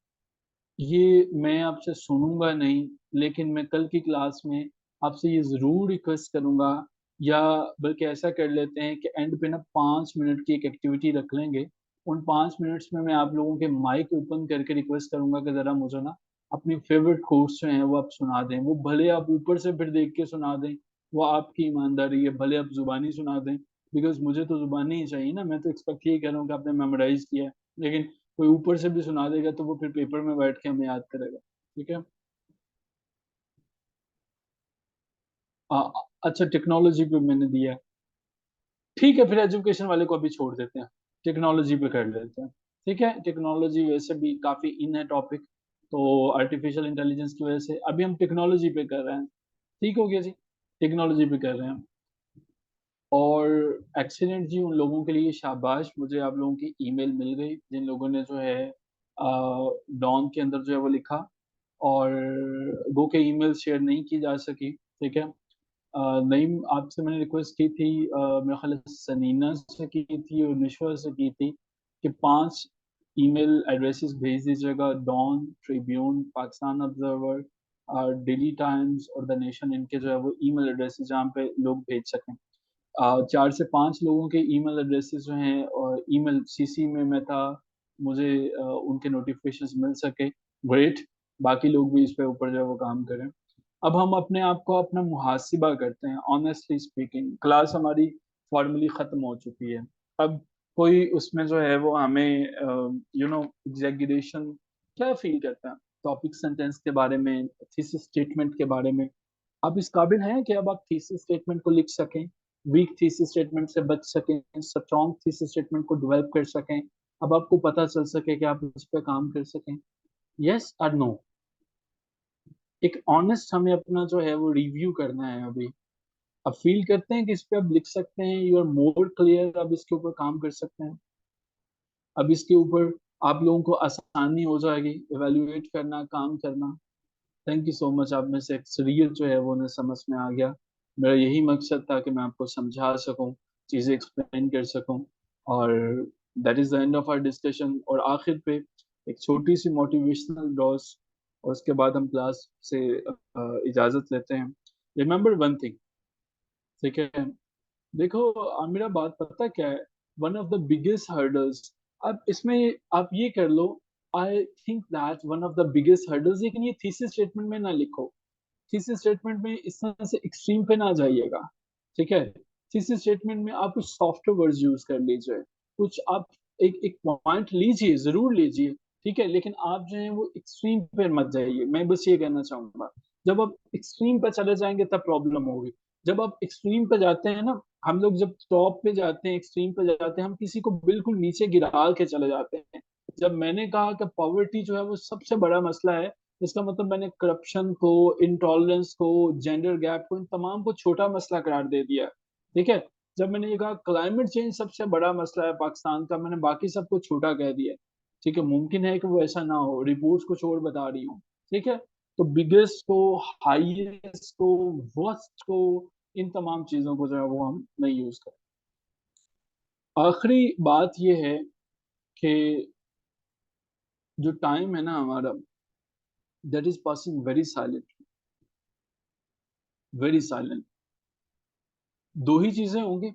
ये मैं आपसे सुनूंगा नहीं, लेकिन मैं कल की क्लास में आपसे ये जरूर रिक्वेस्ट करूंगा, या बल्कि ऐसा कर लेते हैं कि एंड पे ना 5 मिनट की एक एक्टिविटी रख लेंगे। उन 5 मिनट्स में मैं आप लोगों के माइक ओपन करके रिक्वेस्ट करूंगा कि जरा मुझे ना अपनी फेवरेट कोर्स जो हैं वो आप सुना दें, वो भले आप ऊपर से फिर देख के सुना दें, वो आपकी ईमानदारी है, भले आप जुबानी सुना दें, बिकॉज मुझे तो जुबानी ही चाहिए ना, मैं तो एक्सपेक्ट यही कर रहा हूँ कि आपने मेमोराइज किया है। लेकिन कोई ऊपर से भी सुना देगा तो वो फिर पेपर में बैठ के हमें याद करेगा, ठीक है। आ, अच्छा, टेक्नोलॉजी पे मैंने दिया है, ठीक है, फिर एजुकेशन वाले को अभी छोड़ देते हैं, टेक्नोलॉजी पे कर लेते हैं, ठीक है। टेक्नोलॉजी वैसे भी काफी इन है टॉपिक, तो आर्टिफिशियल इंटेलिजेंस की वजह से अभी हम टेक्नोलॉजी पे कर रहे हैं, ठीक हो गया जी, टेक्नोलॉजी पे कर रहे हैं। और एक्सीलेंट जी, उन लोगों के लिए शाबाश, मुझे आप लोगों की ईमेल मिल गई जिन लोगों ने जो है डॉन के अंदर जो है वो लिखा, और गो के ईमेल शेयर नहीं की जा सकी, ठीक है। नईम, आपसे मैंने रिक्वेस्ट की थी, मेरे ख्याल है सनीना से की थी और निश्वा से की थी, कि 5 ईमेल एड्रेसेस भेज दीजिएगा, Dawn, Tribune, Pakistan Observer, Daily Times और द नेशन, इनके जो है वो ईमेल एड्रेसेस जहाँ पे लोग भेज सकें। 4 से 5 लोगों के ईमेल एड्रेसेस जो हैं, और ईमेल सीसी में मैं था, मुझे उनके नोटिफिकेशंस मिल सके, ग्रेट। बाकी लोग भी इस पे ऊपर जो है वो काम करें। अब हम अपने आप को अपना मुहासिबा करते हैं, ऑनेस्टली स्पीकिंग क्लास हमारी फॉर्मली खत्म हो चुकी है। अब कोई उसमें जो है वो हमें एग्जैगरेशन क्या फील करता है? टॉपिक सेंटेंस के बारे में, थीसिस स्टेटमेंट के बारे में। आप इस काबिल हैं कि अब आप थीसिस स्टेटमेंट को लिख सकें, वीक थीसिस स्टेटमेंट से बच सकें, स्ट्रॉन्ग थीसिस स्टेटमेंट को डेवलप कर सकें, अब आपको पता चल सके कि आप उस पर काम कर सकें? यस और नो? एक ऑनेस्ट हमें अपना जो है वो रिव्यू करना है अभी। अब फील करते हैं कि इस पे अब लिख सकते हैं, यू आर मोर क्लियर, अब इसके ऊपर काम कर सकते हैं, अब इसके ऊपर आप लोगों को आसानी हो जाएगी इवेल्युएट करना, काम करना। थैंक यू सो मच, आप में से अक्सरियत जो है वो उन्हें समझ में आ गया। मेरा यही मकसद था कि मैं आपको समझा सकूं, चीज़ें एक्सप्लेन कर सकूं। और that is the end of our discussion. और आखिर पे एक छोटी सी मोटिवेशनल डोज, और उसके बाद हम क्लास से इजाज़त लेते हैं। रिमेंबर वन थिंग, ठीक है? देखो मेरा बात पता क्या है, one of the biggest hurdles, अब इसमें आप ये कर लो, I think that one of the biggest hurdles, लेकिन ये थीसिस स्टेटमेंट में ना लिखो, थीसिस स्टेटमेंट में इस तरह से एक्सट्रीम पे ना जाइएगा, ठीक है? थीसिस स्टेटमेंट में आप कुछ सॉफ्ट वर्ड्स यूज कर लीजिए, कुछ आप एक एक पॉइंट लीजिए, जरूर लीजिए, ठीक है, लेकिन आप जो है वो एक्सट्रीम पे मत जाइए। मैं बस ये कहना चाहूंगा, जब आप एक्सट्रीम पे चले जाएंगे तब प्रॉब्लम होगी। जब आप एक्सट्रीम पे जाते हैं ना, हम लोग जब टॉप पे जाते हैं, एक्सट्रीम पे जाते हैं, हम किसी को बिल्कुल नीचे गिरा के चले जाते हैं। जब मैंने कहा कि पॉवर्टी जो है वो सबसे बड़ा मसला है, इसका मतलब मैंने करप्शन को, इंटॉलरेंस को, जेंडर गैप को, इन तमाम को छोटा मसला करार दे दिया, ठीक है? जब मैंने ये कहा क्लाइमेट चेंज सबसे बड़ा मसला है पाकिस्तान का, मैंने बाकी सबको छोटा कह दिया, ठीक है? मुमकिन है कि वो ऐसा ना हो, रिपोर्ट्स कुछ और बता रही हूँ, ठीक है? तो बिगेस्ट को, हाईएस्ट को, वर्स्ट को, इन तमाम चीजों को जो है वो हम नहीं यूज करें। आखिरी बात ये है कि जो टाइम है ना हमारा, that is passing very silent, very silent. दो ही चीजें होंगी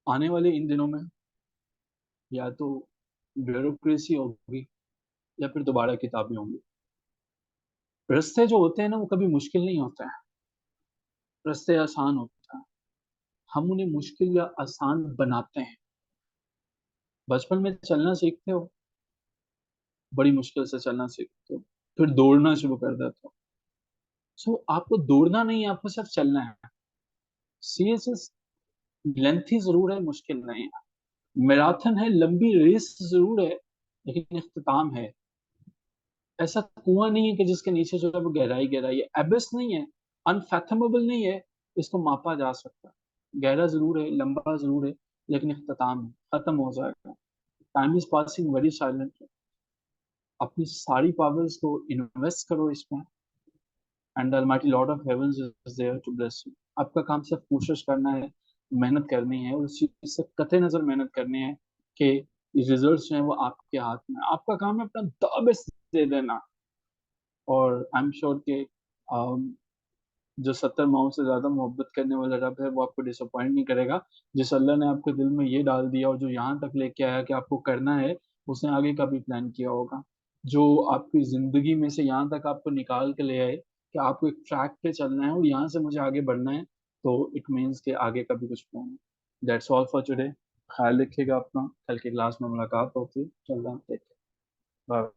आने वाले इन दिनों में, या तो ब्यूरोक्रेसी होगी, या फिर दोबारा किताबें होंगी। रास्ते जो होते हैं ना वो कभी मुश्किल नहीं होते हैं, रास्ते आसान होते हैं, हम उन्हें मुश्किल या आसान बनाते हैं। बचपन में चलना सीखते हो, बड़ी मुश्किल से चलना सीखते हो, फिर दौड़ना शुरू कर देते हो। सो आपको दौड़ना नहीं है, आपको सिर्फ चलना है। सीएसएस लेंथी जरूर है, मुश्किल नहीं है। मैराथन है, लंबी रेस जरूर है, लेकिन इख्तिताम है। ऐसा कुआं नहीं है कि जिसके नीचे जो है वो गहराई गहराई है, एबिस नहीं है, अनफैथमेबल नहीं है, इसको मापा जा सकता है। गहरा जरूर है, लंबा जरूर है, लेकिन इख्तिताम है, खत्म हो जाएगा। Time is passing very silently. अपनी सारी पावर्स को इन्वेस्ट करो इसमें, and the Almighty Lord of heavens is there to bless you. आपका काम सिर्फ कोशिश करना है, मेहनत करनी है, और उस चीज से कतई नजर मेहनत करनी है कि रिजल्ट्स जो है वो आपके हाथ में है। आपका काम है अपना द बेस्ट दे देना। और आई एम श्योर कि जो 70 माओ से ज्यादा मोहब्बत करने वाला रब है वो आपको डिसअपॉइंट नहीं करेगा। जिस अल्लाह ने आपके दिल में ये डाल दिया और जो यहाँ तक लेके आया कि आपको करना है, उसने आगे का भी प्लान किया होगा। जो आपकी जिंदगी में से यहाँ तक आपको निकाल के ले आए कि आपको एक ट्रैक पे चलना है और यहाँ से मुझे आगे बढ़ना है, तो इट मीन्स कि आगे का भी कुछ प्लान है। That's all for today. ख्याल रखिएगा अपना, कल की क्लास में मुलाकात होती है। चल रहा, बाय।